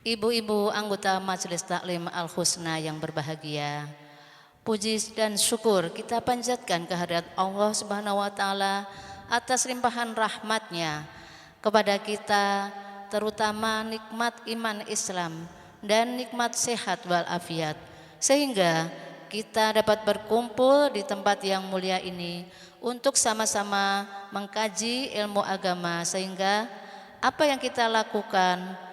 Ibu-ibu anggota Majelis Taklim Al-Husna yang berbahagia, puji dan syukur kita panjatkan kehadirat Allah Subhanahu wa taala atas limpahan rahmatnya kepada kita, terutama nikmat iman Islam dan nikmat sehat walafiat, sehingga kita dapat berkumpul di tempat yang mulia ini untuk sama-sama mengkaji ilmu agama, sehingga apa yang kita lakukan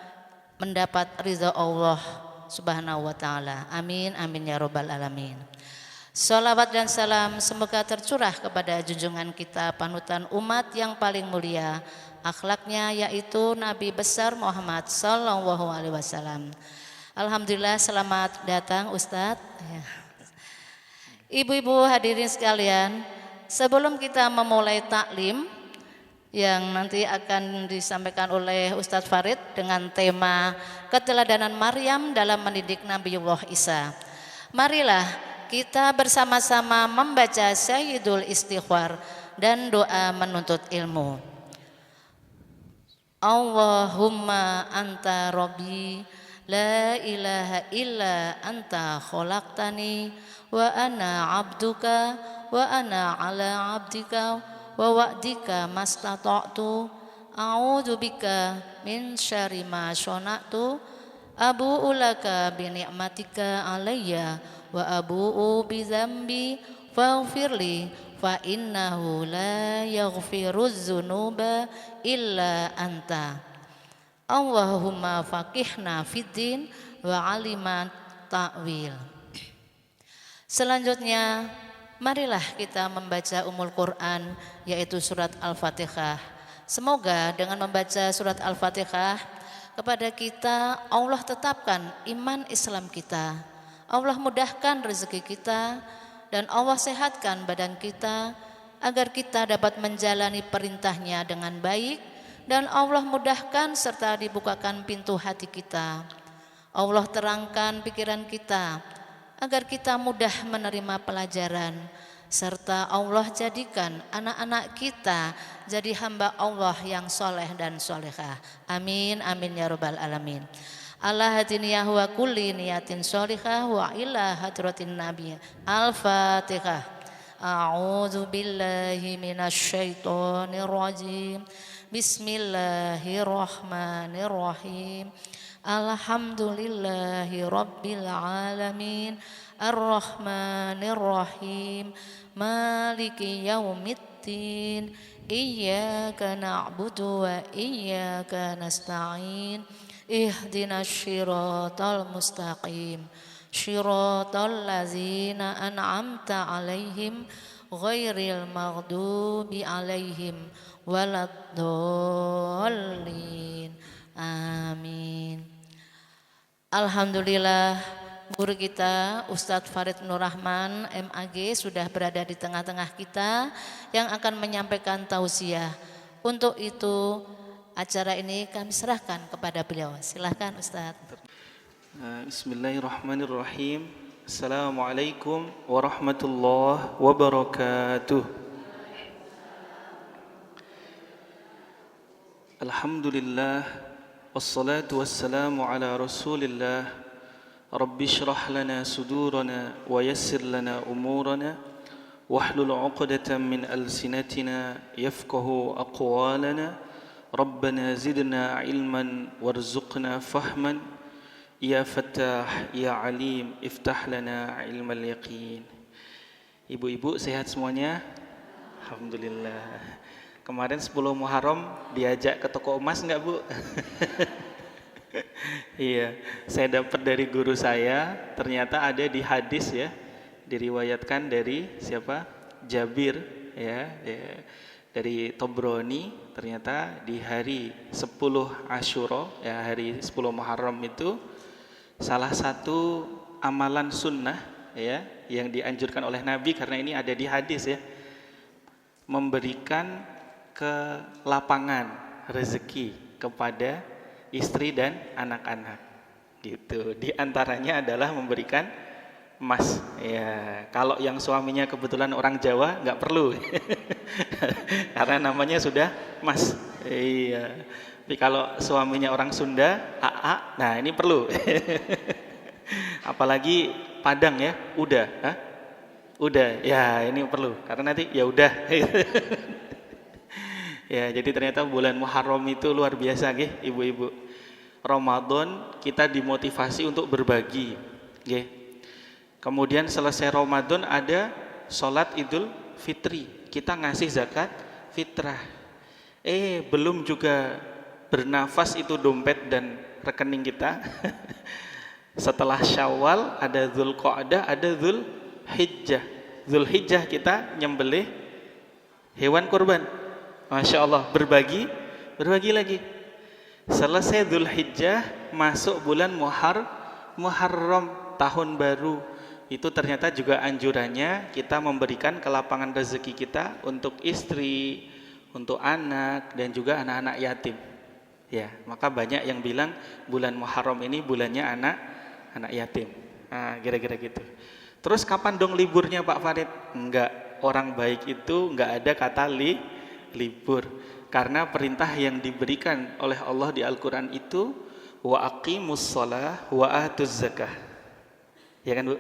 mendapat ridha Allah Subhanahu wa taala. Amin amin ya rabbal alamin. Salawat dan salam semoga tercurah kepada junjungan kita, panutan umat yang paling mulia akhlaknya, yaitu Nabi besar Muhammad sallallahu alaihi wasallam. Alhamdulillah, selamat datang Ustadz. Ibu-ibu hadirin sekalian, sebelum kita memulai taklim yang nanti akan disampaikan oleh Ustadz Farid dengan tema keteladanan Maryam dalam mendidik Nabiullah Isa, marilah kita bersama-sama membaca Sayyidul Istighfar dan doa menuntut ilmu. Allahumma anta rabbi la ilaha illa anta khalaqtani wa ana abduka wa ana ala abdika wa wa'dika mastata'tu a'udzu bika min syarri ma syana'tu abu'u laka bi ni'matika alayya wa abu'u bi dzambi faghfirli fa innahu la yaghfiruz dzunuba illa anta. Allahumma faqihna fiddin wa aliman ta'wil. Selanjutnya, marilah kita membaca Ummul Quran, yaitu surat Al-Fatihah. Semoga dengan membaca surat Al-Fatihah kepada kita Allah tetapkan iman Islam kita, Allah mudahkan rezeki kita, dan Allah sehatkan badan kita agar kita dapat menjalani perintahnya dengan baik, dan Allah mudahkan serta dibukakan pintu hati kita. Allah terangkan pikiran kita agar kita mudah menerima pelajaran, serta Allah jadikan anak-anak kita jadi hamba Allah yang soleh dan solehah. Amin amin ya rabbal alamin. Allah hadiniyah wa kulli niyatin solehah wa ila hadratin nabi. Al-Fatihah. A'udzu billahi minasyaitonir rajim. Bismillahirrahmanirrahim. Alhamdulillahi rabbil alamin. Ar-Rahmanir-Rahim. Maliki yaumiddin. Iyyaka na'budu wa iyyaka nasta'in. Ihdinas syiratal mustaqim. Syiratal ladzina an'amta 'alaihim ghairil maghdubi 'alaihim waladdallin. Amin. Alhamdulillah, guru kita Ustadz Farid Nur Rahman MAG sudah berada di tengah-tengah kita yang akan menyampaikan tausiah. Untuk itu acara ini kami serahkan kepada beliau. Silahkan Ustadz. Bismillahirrahmanirrahim. Assalamualaikum warahmatullahi wabarakatuh. Alhamdulillah, wassalatu wassalamu ala rasulillah. Rabbi syrah lana sudurana wa yassir lana umurana wahlul 'uqdatam min alsinatina yafqahu aqwalana. Rabbana zidna ilman warzuqna fahman. Ya Fattah, Ya Alim, iftah lana ilmal yaqin. Ibu-ibu sehat semuanya? Alhamdulillah. Kemarin 10 Muharram diajak ke toko emas enggak, Bu? Iya, saya dapat dari guru saya, ternyata ada di hadis ya, diriwayatkan dari siapa? Jabir ya, dari Tobroni, ternyata di hari 10 Asyura ya, hari 10 Muharram itu salah satu amalan sunnah ya yang dianjurkan oleh Nabi, karena ini ada di hadis ya, memberikan kelapangan rezeki kepada istri dan anak-anak gitu. Di antaranya adalah memberikan emas ya. Kalau yang suaminya kebetulan orang Jawa nggak perlu karena namanya sudah emas Iya. Tapi kalau suaminya orang Sunda, AA, nah ini perlu. Apalagi Padang ya, udah, hah? Udah, ya ini perlu. Karena nanti ya udah. Ya, jadi ternyata bulan Muharram itu luar biasa, nggih, ibu-ibu. Ramadan kita dimotivasi untuk berbagi, nggih. Kemudian selesai Ramadan ada sholat Idul Fitri. Kita ngasih zakat fitrah. Belum juga bernafas itu dompet dan rekening kita. Setelah Syawal ada Dzulqa'dah, ada Dzulhijjah. Dzulhijjah kita nyembelih hewan kurban. Masya Allah, berbagi lagi. Selesai Dzulhijjah, masuk bulan Muharram, tahun baru. Itu ternyata juga anjurannya kita memberikan kelapangan rezeki kita untuk istri, untuk anak, dan juga anak-anak yatim. Ya, maka banyak yang bilang bulan Muharram ini bulannya anak yatim. Nah, kira-kira gitu. Terus kapan dong liburnya Pak Farid? Enggak, orang baik itu enggak ada kata libur. Karena perintah yang diberikan oleh Allah di Al-Quran itu wa aqimus shalah wa atuz zakah. Ya kan Bu?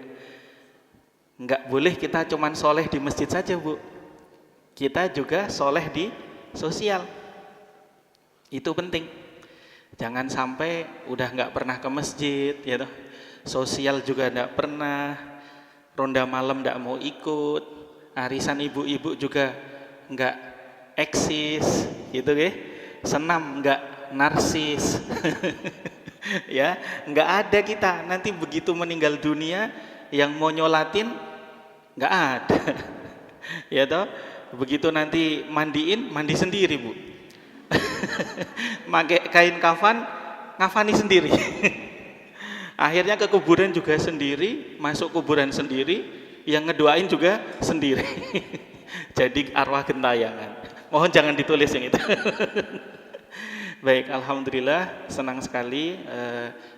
Enggak boleh kita cuman soleh di masjid saja Bu. Kita juga soleh di sosial. Itu penting. Jangan sampai udah enggak pernah ke masjid, ya toh. Sosial juga enggak pernah. Ronda malam enggak mau ikut. Arisan ibu-ibu juga enggak eksis, gitu ya. Senam enggak narsis. Ya, enggak ada kita. Nanti begitu meninggal dunia yang mau nyolatin enggak ada. Ya toh, begitu nanti mandiin, mandi sendiri Bu. Pakai kain kafan, ngafani sendiri. Akhirnya ke kuburan juga sendiri, masuk kuburan sendiri, yang ngedoain juga sendiri. Jadi arwah gentayangan. Mohon jangan ditulis yang itu. Baik, alhamdulillah senang sekali.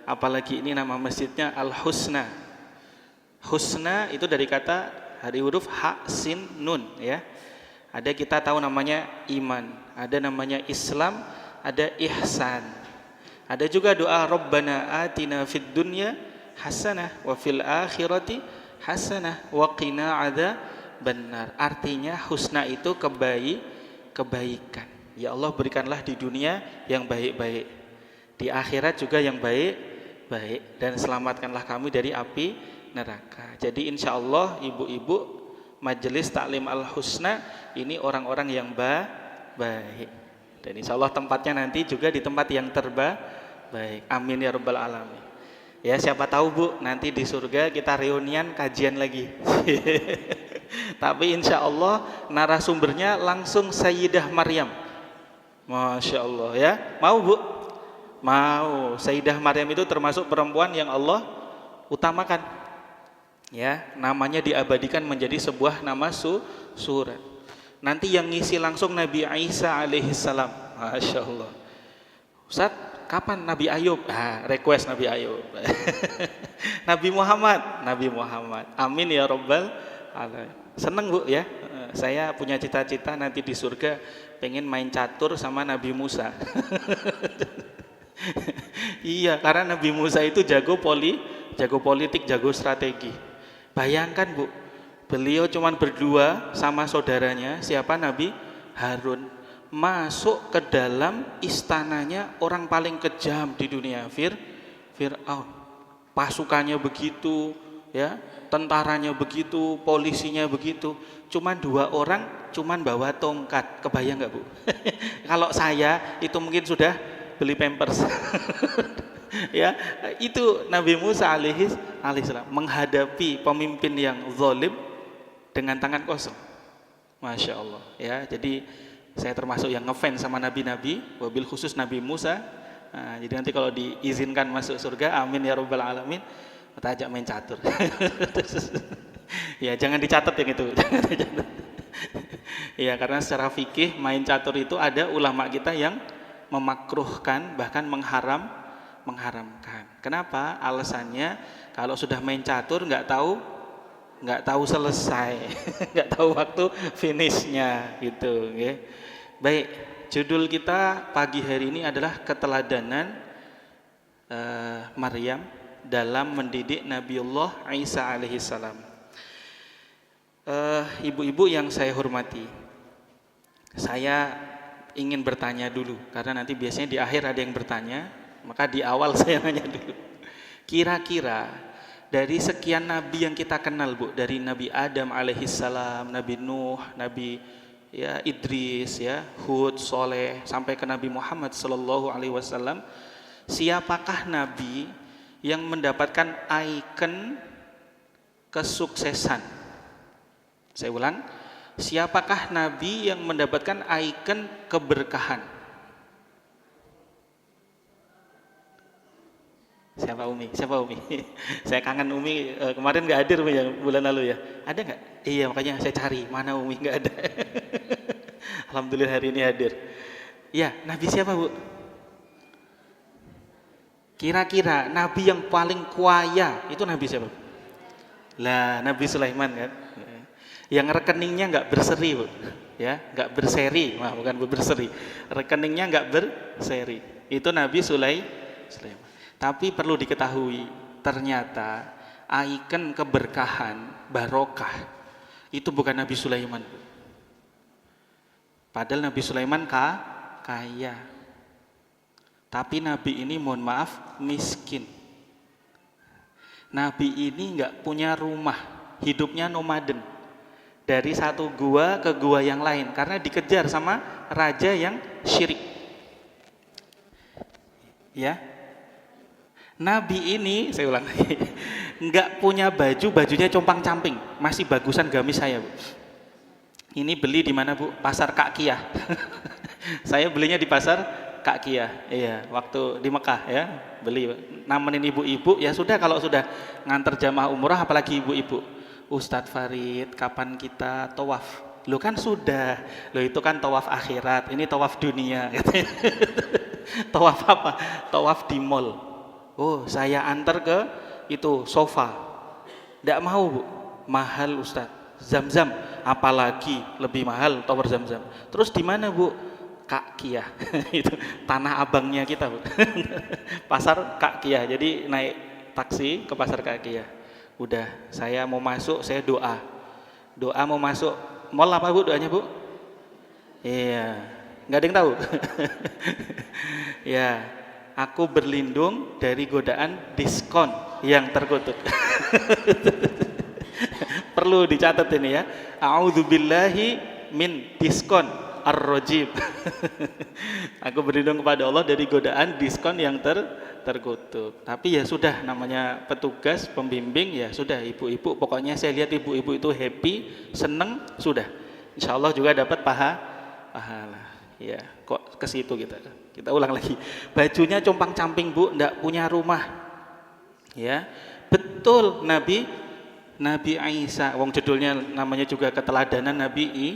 Apalagi ini nama masjidnya Al-Husna. Husna itu dari kata dari huruf ha, sin, nun ya. Ada kita tahu namanya iman, ada namanya Islam, ada ihsan. Ada juga doa Rabbana atina fid dunya hasanah wa fil akhirati hasanah wa qina adzabannar. Artinya husna itu kebaikan. Ya Allah, berikanlah di dunia yang baik-baik, di akhirat juga yang baik-baik, dan selamatkanlah kami dari api neraka. Jadi insya Allah ibu-ibu Majelis Taklim Al-Husna ini orang-orang yang baik, dan insya Allah tempatnya nanti juga di tempat yang terbaik. Amin ya rabbal alamin. Ya, siapa tahu Bu, nanti di surga kita reunian kajian lagi. Tapi insya Allah narasumbernya langsung Sayyidah Maryam. Masya Allah ya. Mau Bu? Mau. Sayyidah Maryam itu termasuk perempuan yang Allah utamakan. Ya, namanya diabadikan menjadi sebuah nama surat. Nanti yang ngisi langsung Nabi Isa alaihissalam. Masya Allah. Ustaz, kapan Nabi Ayub? Request Nabi Ayub. Nabi Muhammad. Amin ya rabbal alamin. Seneng Bu ya. Saya punya cita-cita nanti di surga pengen main catur sama Nabi Musa. Iya, karena Nabi Musa itu jago politik, jago strategi. Bayangkan Bu, beliau cuman berdua sama saudaranya, siapa? Nabi Harun, masuk ke dalam istananya orang paling kejam di dunia, Fir'aun. Pasukannya begitu, ya, tentaranya begitu, polisinya begitu. Cuman 2 orang, cuman bawa tongkat. Kebayang nggak Bu? Kalau saya itu mungkin sudah beli pampers. Ya, itu Nabi Musa alaihissalam menghadapi pemimpin yang zalim dengan tangan kosong. Masya Allah ya. Jadi saya termasuk yang ngefans sama nabi-nabi, wabil khusus Nabi Musa. Nah, jadi nanti kalau diizinkan masuk surga, amin ya rabbal alamin, kita ajak main catur. Ya, jangan dicatat yang itu. Ya, karena secara fikih main catur itu ada ulama kita yang memakruhkan, bahkan mengharamkan. Kenapa? Alasannya kalau sudah main catur nggak tahu selesai, nggak tahu waktu finishnya gitu. Okay. Baik, judul kita pagi hari ini adalah keteladanan Maryam dalam mendidik Nabiullah Isa alaihissalam. Ibu-ibu yang saya hormati, saya ingin bertanya dulu, karena nanti biasanya di akhir ada yang bertanya, maka di awal saya nanya dulu. Kira-kira dari sekian nabi yang kita kenal, Bu, dari Nabi Adam alaihissalam, Nabi Nuh, Nabi Idris, Hud, Soleh, sampai ke Nabi Muhammad sallallahu alaihi wasallam, siapakah nabi yang mendapatkan ikon kesuksesan? Saya ulang, siapakah nabi yang mendapatkan ikon keberkahan? Siapa Umi? Saya kangen Umi, kemarin nggak hadir Umi, yang bulan lalu ya. Ada nggak? Iya, makanya saya cari mana Umi, nggak ada. Alhamdulillah hari ini hadir. Ya, nabi siapa, Bu? Kira-kira nabi yang paling kaya itu nabi siapa? Lah, Nabi Sulaiman kan. Yang rekeningnya nggak berseri, Bu. Ya, nggak berseri, bukan berseri. Rekeningnya nggak berseri. Itu Nabi Sulaiman. Tapi perlu diketahui, ternyata ikon keberkahan, barokah itu bukan Nabi Sulaiman. Padahal Nabi Sulaiman kaya. Tapi Nabi ini mohon maaf miskin. Nabi ini nggak punya rumah, hidupnya nomaden. Dari satu gua ke gua yang lain karena dikejar sama raja yang syirik. Ya. Nabi ini, saya ulang lagi, nggak punya baju, bajunya compang-camping, masih bagusan gamis saya, Bu. Ini beli di mana, Bu? Pasar Kak Kiyah. Saya belinya di pasar Kak Kiyah, iya, waktu di Mekah ya, beli, nemenin ibu-ibu. Ya sudah, kalau sudah nganter jamaah umrah, apalagi ibu-ibu, Ustadz Farid, kapan kita tawaf? Lo kan sudah, lo itu kan tawaf akhirat, ini tawaf dunia. Tawaf apa? Tawaf di mall. Oh, saya antar ke itu sofa. Tidak mau, Bu. Mahal, Ustaz. Zam-zam, apalagi lebih mahal tower Zam-zam. Terus di mana, Bu? Kak Kiyah. Itu tanah abangnya kita, Bu. Pasar Kak Kiyah. Jadi naik taksi ke pasar Kak Kiyah. Udah, saya mau masuk, saya doa. Doa mau masuk. Mall apa, Bu, doanya, Bu? Iya. Enggak ada yang tahu. Ya. Aku berlindung dari godaan diskon yang terkutuk. Perlu dicatat ini ya. A'udzubillahi min diskon ar-rajim. Aku berlindung kepada Allah dari godaan diskon yang terkutuk. Tapi ya sudah, namanya petugas pembimbing, ya sudah, ibu-ibu, pokoknya saya lihat ibu-ibu itu happy, seneng, sudah. Insya Allah juga dapat pahala. Ya, kok ke situ kita ulang lagi. Bajunya compang-camping, Bu, enggak punya rumah. Ya. Betul, Nabi Isa, wong judulnya namanya juga keteladanan Nabi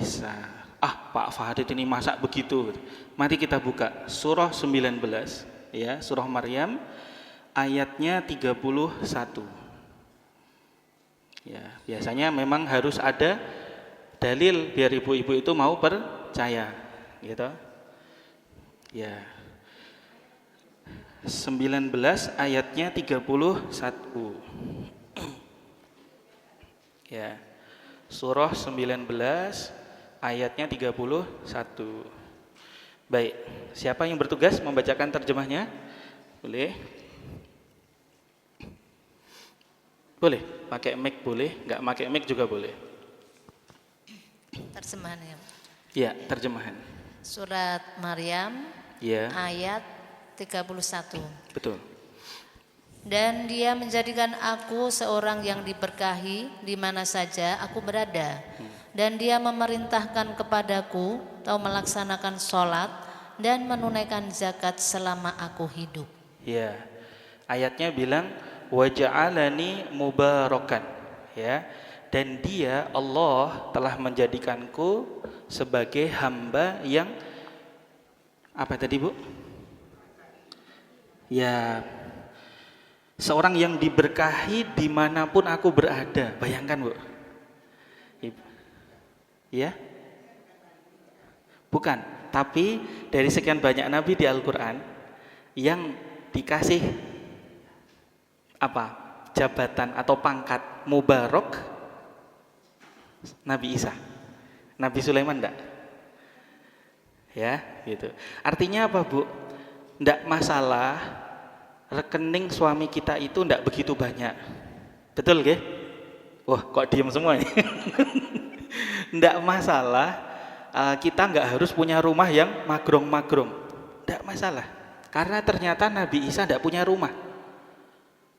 Isa. Ah, Pak Farid ini masak begitu. Mari kita buka surah 19 ya, surah Maryam ayatnya 31. Ya, biasanya memang harus ada dalil biar ibu-ibu itu mau percaya, gitu. Ya. 19 ayatnya 31. Ya. Surah 19 ayatnya 31. Baik, siapa yang bertugas membacakan terjemahnya? Boleh? Boleh, pakai mic boleh, enggak pakai mic juga boleh. Terjemahannya. Ya, terjemahan. Surat Maryam Ya. ayat 31. Betul. Dan dia menjadikan aku seorang yang diberkahi di mana saja aku berada. Dan dia memerintahkan kepadaku atau melaksanakan sholat dan menunaikan zakat selama aku hidup. Ya. Ayatnya bilang waja'alani mubarakan, ya. Dan dia, Allah, telah menjadikanku sebagai hamba yang apa tadi, Bu? Ya, seorang yang diberkahi dimanapun aku berada. Bayangkan, Bu. Ya, Bukan, tapi dari sekian banyak nabi di Al-Qur'an yang dikasih apa? Jabatan atau pangkat mubarak Nabi Isa. Nabi Sulaiman enggak? Ya, gitu. Artinya apa, Bu? Enggak masalah rekening suami kita itu enggak begitu banyak. Betul nggih? Wah, kok diem semua ini? Enggak masalah kita enggak harus punya rumah yang magrong-magrong. Enggak masalah. Karena ternyata Nabi Isa enggak punya rumah.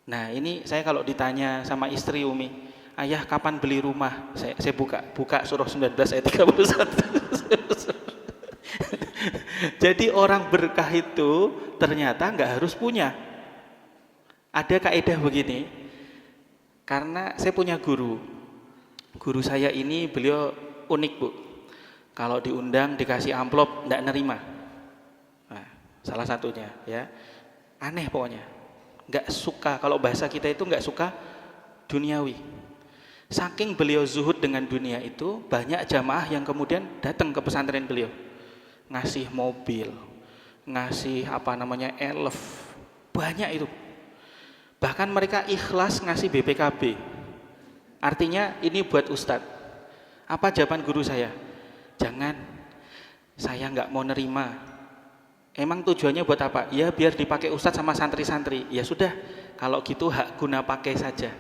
Nah, ini saya kalau ditanya sama istri Umi, "Ayah, kapan beli rumah?" Saya buka surah 19 ayat 31. Jadi orang berkah itu ternyata enggak harus punya. Ada kaidah begini. Karena saya punya guru. Guru saya ini beliau unik, Bu. Kalau diundang dikasih amplop enggak nerima. Nah, salah satunya ya. Aneh pokoknya. Enggak suka, kalau bahasa kita itu enggak suka duniawi. Saking beliau zuhud dengan dunia itu, banyak jamaah yang kemudian datang ke pesantren beliau. Ngasih mobil, ngasih elf. Banyak itu. Bahkan mereka ikhlas ngasih BPKB. Artinya ini buat ustadz. Apa jawaban guru saya? Jangan, saya enggak mau nerima. Emang tujuannya buat apa? Ya biar dipakai ustadz sama santri-santri. Ya sudah, kalau gitu hak guna pakai saja.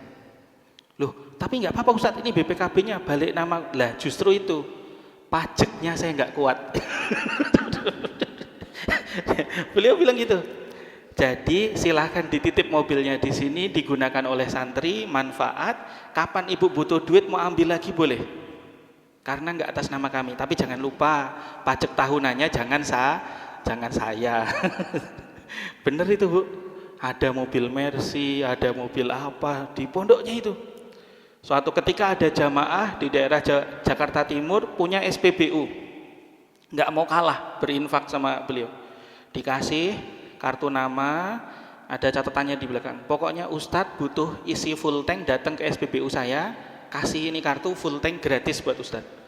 Loh, tapi nggak apa-apa ustadz, ini BPKB-nya balik nama. Lah justru itu, pajaknya saya nggak kuat. Beliau bilang gitu. Jadi silahkan dititip mobilnya di sini, digunakan oleh santri, manfaat. Kapan ibu butuh duit mau ambil lagi boleh. Karena nggak atas nama kami. Tapi jangan lupa, pajak tahunannya jangan saya. Bener itu, Bu. Ada mobil Mercy, ada mobil apa di pondoknya itu. Suatu ketika ada jamaah di daerah Jakarta Timur punya SPBU. Nggak mau kalah berinfak sama beliau. Dikasih kartu nama, ada catatannya di belakang. Pokoknya Ustadz butuh isi full tank, datang ke SPBU saya, kasih ini kartu full tank gratis buat Ustadz.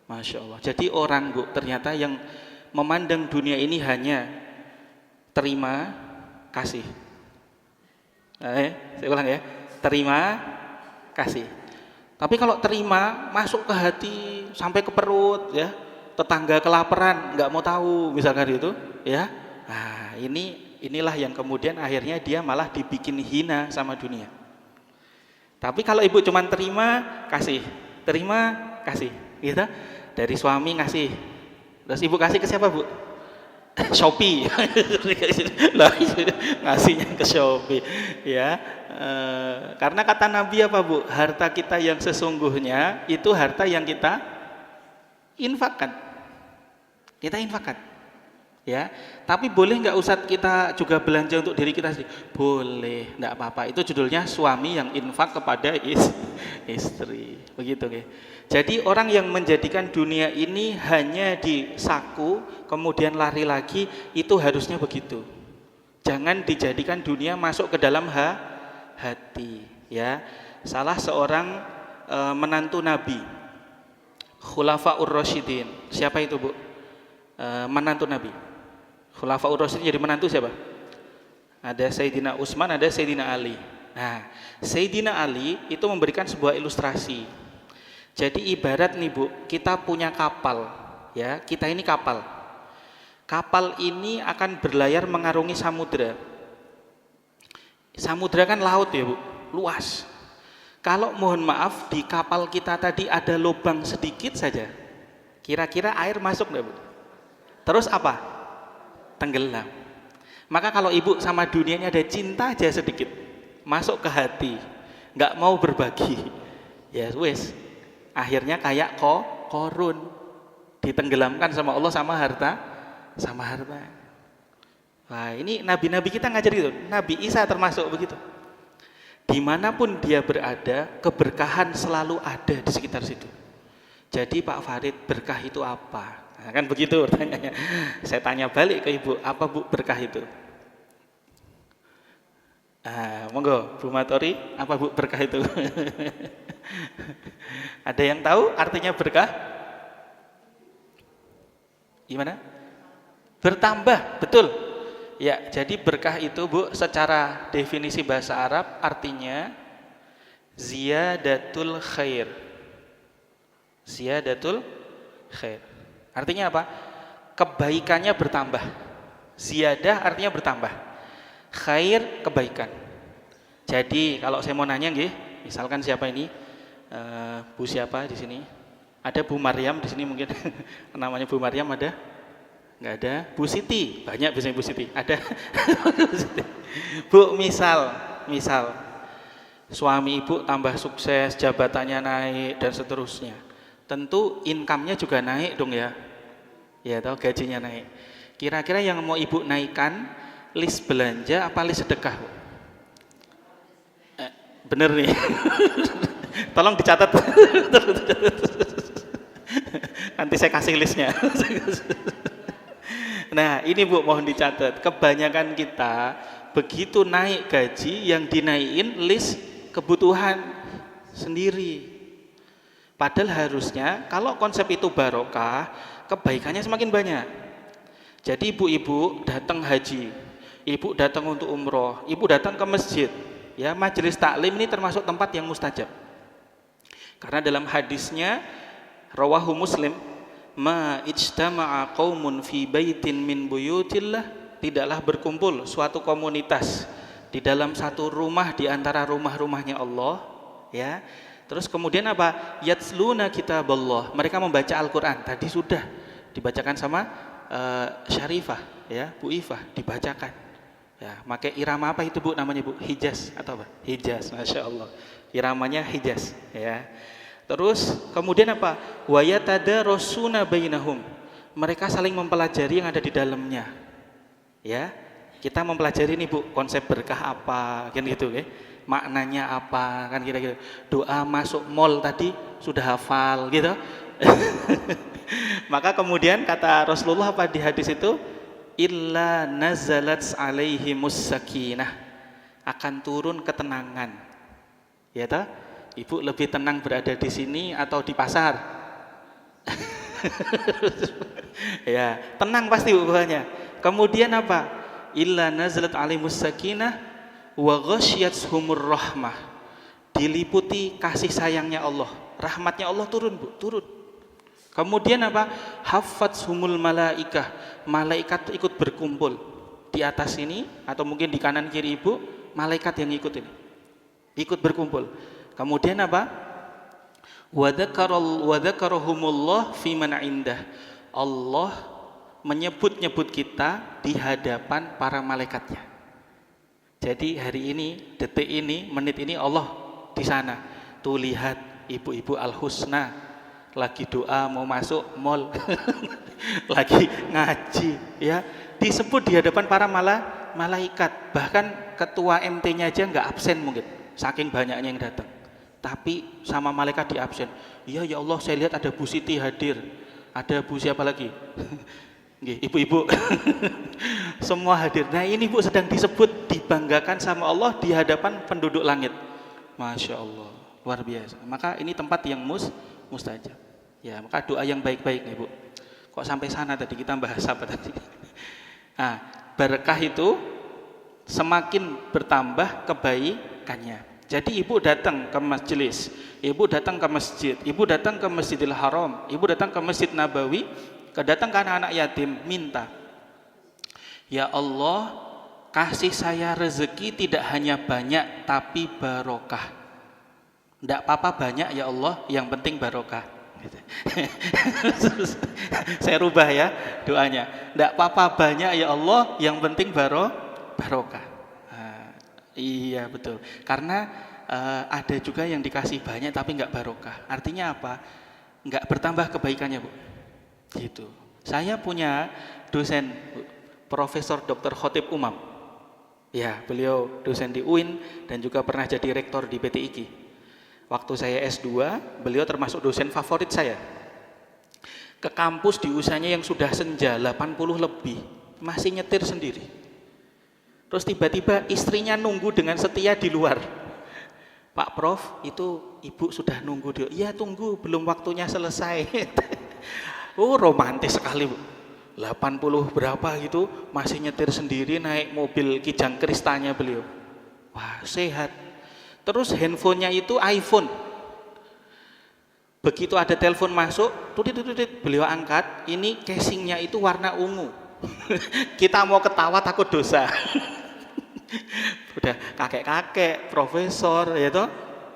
Masya Allah. Jadi orang, Bu, ternyata yang memandang dunia ini hanya terima, kasih. Saya ulang ya, terima, kasih. Tapi kalau terima masuk ke hati sampai ke perut, ya, tetangga kelaparan nggak mau tahu, misalkan itu, ya. Nah, inilah yang kemudian akhirnya dia malah dibikin hina sama dunia. Tapi kalau ibu cuma terima, kasih, gitu. Dari suami ngasih. Terus ibu kasih ke siapa, Bu? Shopee. Ngasihnya ke Shopee, ya. Karena kata Nabi apa, Bu? Harta kita yang sesungguhnya itu harta yang kita infakkan. Ya. Tapi boleh nggak Ustadz kita juga belanja untuk diri kita sendiri? Boleh, enggak apa-apa. Itu judulnya suami yang infak kepada istri. Begitu, nggih. Jadi orang yang menjadikan dunia ini hanya di saku, kemudian lari lagi, itu harusnya begitu. Jangan dijadikan dunia masuk ke dalam hati, ya. Salah seorang menantu Nabi, Khulafaur Rasyidin. Siapa itu, Bu? Menantu Nabi. Khulafaur Rasyidin jadi menantu siapa? Ada Sayyidina Utsman, ada Sayyidina Ali. Nah, Sayyidina Ali itu memberikan sebuah ilustrasi. Jadi ibarat nih, Bu, kita punya kapal, ya, kita ini kapal. Kapal ini akan berlayar mengarungi samudra. Samudra kan laut ya, Bu, luas. Kalau mohon maaf di kapal kita tadi ada lubang sedikit saja, kira-kira air masuk nggak, Bu? Terus apa? Tenggelam. Maka kalau ibu sama dunia ini ada cinta aja sedikit, masuk ke hati, nggak mau berbagi, ya wes. Akhirnya kayak korun, ditenggelamkan sama Allah sama harta. Nah, ini nabi-nabi kita ngajar gitu. Nabi Isa termasuk begitu. Dimanapun dia berada, keberkahan selalu ada di sekitar situ. Jadi Pak Farid, berkah itu apa? Nah, kan begitu pertanyaannya. Saya tanya balik ke ibu, apa Bu berkah itu? Monggo Bu Matori, apa Bu berkah itu? Ada yang tahu artinya berkah? Gimana? Bertambah, betul. Ya, jadi berkah itu Bu, secara definisi bahasa Arab artinya ziyadatul khair. Ziyadatul khair. Artinya apa? Kebaikannya bertambah. Ziyadah artinya bertambah. Khair kebaikan. Jadi kalau saya mau nanya nggih, misalkan siapa ini? Bu siapa di sini? Ada Bu Maryam di sini mungkin. Namanya Bu Maryam ada? Enggak ada. Bu Siti, banyak biasanya Bu Siti. Ada. Bu, misal suami ibu tambah sukses, jabatannya naik dan seterusnya. Tentu income-nya juga naik dong ya. Ya, tahu gajinya naik. Kira-kira yang mau ibu naikkan list belanja apa list sedekah, Bu? Bener nih. Tolong dicatat. Nanti saya kasih listnya. Nah, ini Bu mohon dicatat. Kebanyakan kita begitu naik gaji yang dinaikin list kebutuhan sendiri. Padahal harusnya kalau konsep itu barokah, kebaikannya semakin banyak. Jadi ibu-ibu datang haji, ibu datang untuk umroh, ibu datang ke masjid. Ya, majelis taklim ini termasuk tempat yang mustajab. Karena dalam hadisnya rawahu Muslim, ma ijtama'a qaumun fi baitin min buyutillah, tidaklah berkumpul suatu komunitas di dalam satu rumah di antara rumah-rumahnya Allah, ya. Terus kemudian apa? Yatsluna kitaballah, mereka membaca Al-Qur'an. Tadi sudah dibacakan sama Syarifah, ya, Bu Ifah dibacakan. Ya, pakai irama apa itu Bu namanya Bu? Hijaz atau apa? Hijaz, Masya Allah. Iramanya Hijaz, ya. Terus kemudian apa? Wa yatadarasuna bainahum. Mereka saling mempelajari yang ada di dalamnya. Ya. Kita mempelajari nih Bu, konsep berkah apa, kan gitu ya. Maknanya apa, kan kira-kira. Doa masuk mall tadi sudah hafal gitu. Maka kemudian kata Rasulullah apa di hadis itu? Illa nazalat alaihimus sakinah, akan turun ketenangan. Ya toh? Ibu lebih tenang berada di sini atau di pasar? Ya, tenang pasti bukannya. Kemudian apa? Illa nazalat alaihimus sakinah wa ghasyiyatuhumur rahmah. Diliputi kasih sayangnya Allah, rahmatnya Allah turun Bu, turun. Kemudian apa? Haffathumul malaikah, malaikat ikut berkumpul di atas ini atau mungkin di kanan kiri ibu, malaikat yang ikut ini, ikut berkumpul. Kemudian apa? Wa dzakarahumullah fi man indah. Allah menyebut-nyebut kita di hadapan para malaikatnya. Jadi hari ini, detik ini, menit ini Allah di sana. Tuh lihat ibu-ibu Al-Husna lagi doa mau masuk mall, lagi ngaji, ya, disebut di hadapan para malaikat. Bahkan ketua MT-nya aja nggak absen mungkin, saking banyaknya yang datang. Tapi sama malaikat di absen. Iya ya Allah, saya lihat ada Bu Siti hadir, ada Bu siapa lagi, ibu-ibu, semua hadir. Nah ini Bu sedang disebut, dibanggakan sama Allah di hadapan penduduk langit. Masya Allah, luar biasa. Maka ini tempat yang mustajab. Ya, maka doa yang baik-baik nih Bu. Kok sampai sana tadi kita bahas apa tadi? Nah, berkah itu semakin bertambah kebaikannya. Jadi ibu datang ke majelis, ibu datang ke masjid, ibu datang ke Masjidil Haram, ibu datang ke Masjid Nabawi, datang ke anak-anak yatim, minta, ya Allah, kasih saya rezeki tidak hanya banyak tapi barokah. Tidak apa-apa banyak ya Allah, yang penting barokah. Saya rubah ya doanya. Tidak apa-apa banyak ya Allah, yang penting barokah. Iya betul. Karena ada juga yang dikasih banyak tapi nggak barokah. Artinya apa? Nggak bertambah kebaikannya Bu. Gitu. Saya punya dosen Profesor Dr. Khotib Umam. Ya, beliau dosen di UIN dan juga pernah jadi rektor di PT IKI. Waktu saya S2, beliau termasuk dosen favorit saya. Ke kampus di usianya yang sudah senja 80 lebih, masih nyetir sendiri. Terus tiba-tiba istrinya nunggu dengan setia di luar. Pak Prof, itu ibu sudah nunggu dia. Iya tunggu, belum waktunya selesai. Oh romantis sekali Bu. 80 berapa gitu, masih nyetir sendiri naik mobil Kijang Kristanya beliau. Wah, sehat. Terus handphonenya itu iPhone. Begitu ada telepon masuk, tutit, beliau angkat, ini casingnya itu warna ungu. Kita mau ketawa takut dosa. Udah kakek-kakek, profesor, ya toh.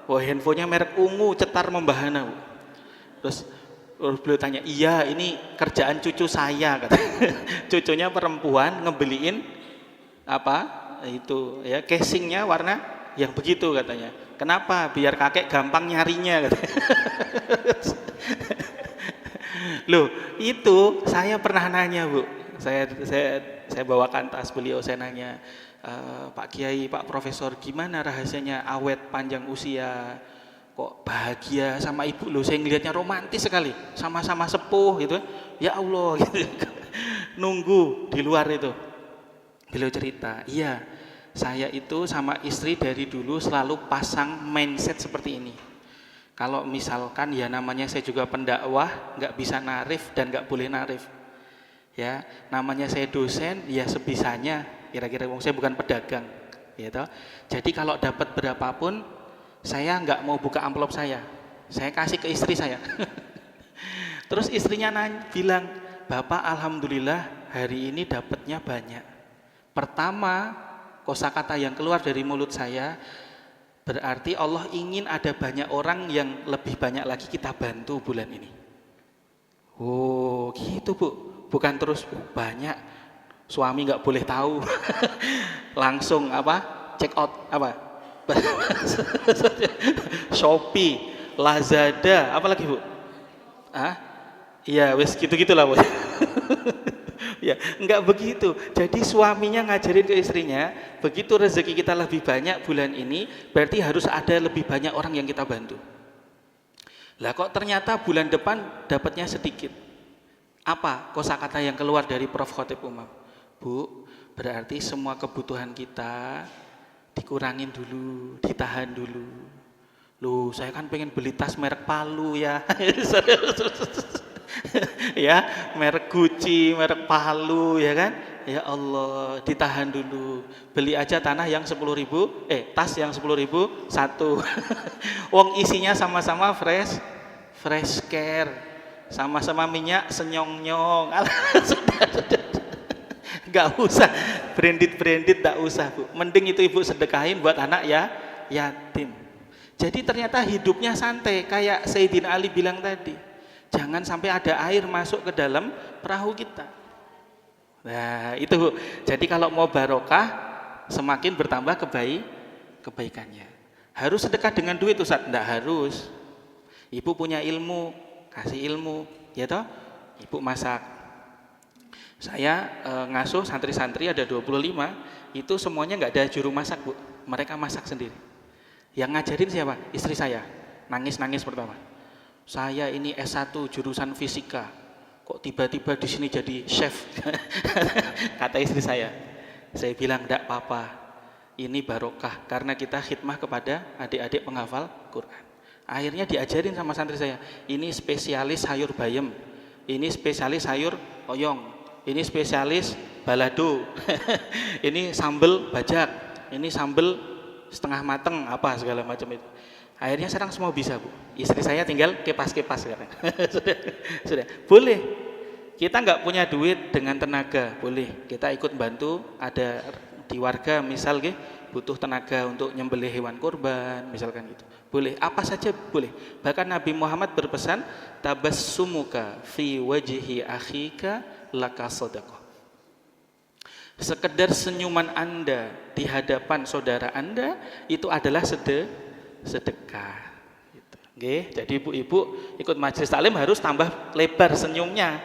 Wah, handphonenya merek ungu, cetar membahana. Terus beliau tanya, iya ini kerjaan cucu saya, kata. Cucunya perempuan ngebeliin apa itu ya casingnya warna yang begitu katanya. Kenapa? Biar kakek gampang nyarinya, katanya. Loh, itu saya pernah nanya, Bu. Saya bawakan tas beliau, saya nanya, Pak Kiai, Pak Profesor, gimana rahasianya awet panjang usia? Kok bahagia sama ibu? Loh, saya ngelihatnya romantis sekali, sama-sama sepuh gitu. Ya Allah, gitu. Nunggu di luar itu. Beliau cerita, iya, saya itu sama istri dari dulu selalu pasang mindset seperti ini. Kalau misalkan ya namanya saya juga pendakwah, nggak bisa narif dan nggak boleh narif. Ya, namanya saya dosen, ya sebisanya. Kira-kira saya bukan pedagang, ya toh. Jadi kalau dapat berapapun, saya nggak mau buka amplop saya kasih ke istri saya. Terus istrinya bilang, Bapak alhamdulillah hari ini dapatnya banyak. Pertama, kosakata yang keluar dari mulut saya berarti Allah ingin ada banyak orang yang lebih banyak lagi kita bantu bulan ini. Oh gitu Bu, bukan terus banyak, suami nggak boleh tahu. Langsung apa, check out apa, Shopee, Lazada, apa lagi Bu? Iya wes gitu-gitulah Bu. Ya, enggak begitu. Jadi suaminya ngajarin ke istrinya, begitu rezeki kita lebih banyak bulan ini, berarti harus ada lebih banyak orang yang kita bantu. Lah kok ternyata bulan depan dapatnya sedikit. Apa kosakata yang keluar dari Prof. Khotib Umam? Bu, berarti semua kebutuhan kita dikurangin dulu, ditahan dulu. Loh, saya kan pengen beli tas merek Palu ya. Ya, merek Gucci, merek Palu, ya kan? Ya Allah, ditahan dulu. Beli aja tanah yang 10.000, tas yang 10.000 satu. Wong isinya sama-sama fresh care, sama-sama minyak senyong-nyong. Sudah. Enggak usah branded enggak usah, Bu. Mending itu Ibu sedekahin buat anak ya yatim. Jadi ternyata hidupnya santai, kayak Sayyidina Ali bilang tadi. Jangan sampai ada air masuk ke dalam perahu kita. Nah itu Bu. Jadi kalau mau barokah, semakin bertambah kebaikannya. Harus sedekah dengan duit Ustaz? Enggak harus. Ibu punya ilmu, kasih ilmu, ya toh? Ibu masak. Saya ngasuh santri-santri ada 25, itu semuanya enggak ada juru masak Bu. Mereka masak sendiri. Yang ngajarin siapa? Istri saya. Nangis-nangis pertama. Saya ini S1 jurusan fisika, kok tiba-tiba di sini jadi chef? Kata istri saya. Saya bilang enggak apa-apa, ini barokah karena kita khidmah kepada adik-adik penghafal Quran. Akhirnya diajarin sama santri saya, ini spesialis sayur bayam, ini spesialis sayur oyong, ini spesialis balado, ini sambal bajak, ini sambal setengah mateng, apa segala macam itu. Akhirnya sekarang semua bisa Bu. Istri saya tinggal kepas-kepas sekarang. sudah. Boleh. Kita nggak punya duit dengan tenaga, boleh. Kita ikut bantu. Ada di warga misal butuh tenaga untuk nyembelih hewan kurban, misalkan gitu. Boleh. Apa saja boleh. Bahkan Nabi Muhammad berpesan, tabassumuka fi wajhi akhika laka shadaqah. Sekedar senyuman Anda di hadapan saudara Anda itu adalah sedekah gitu. Jadi ibu-ibu ikut majelis taklim harus tambah lebar senyumnya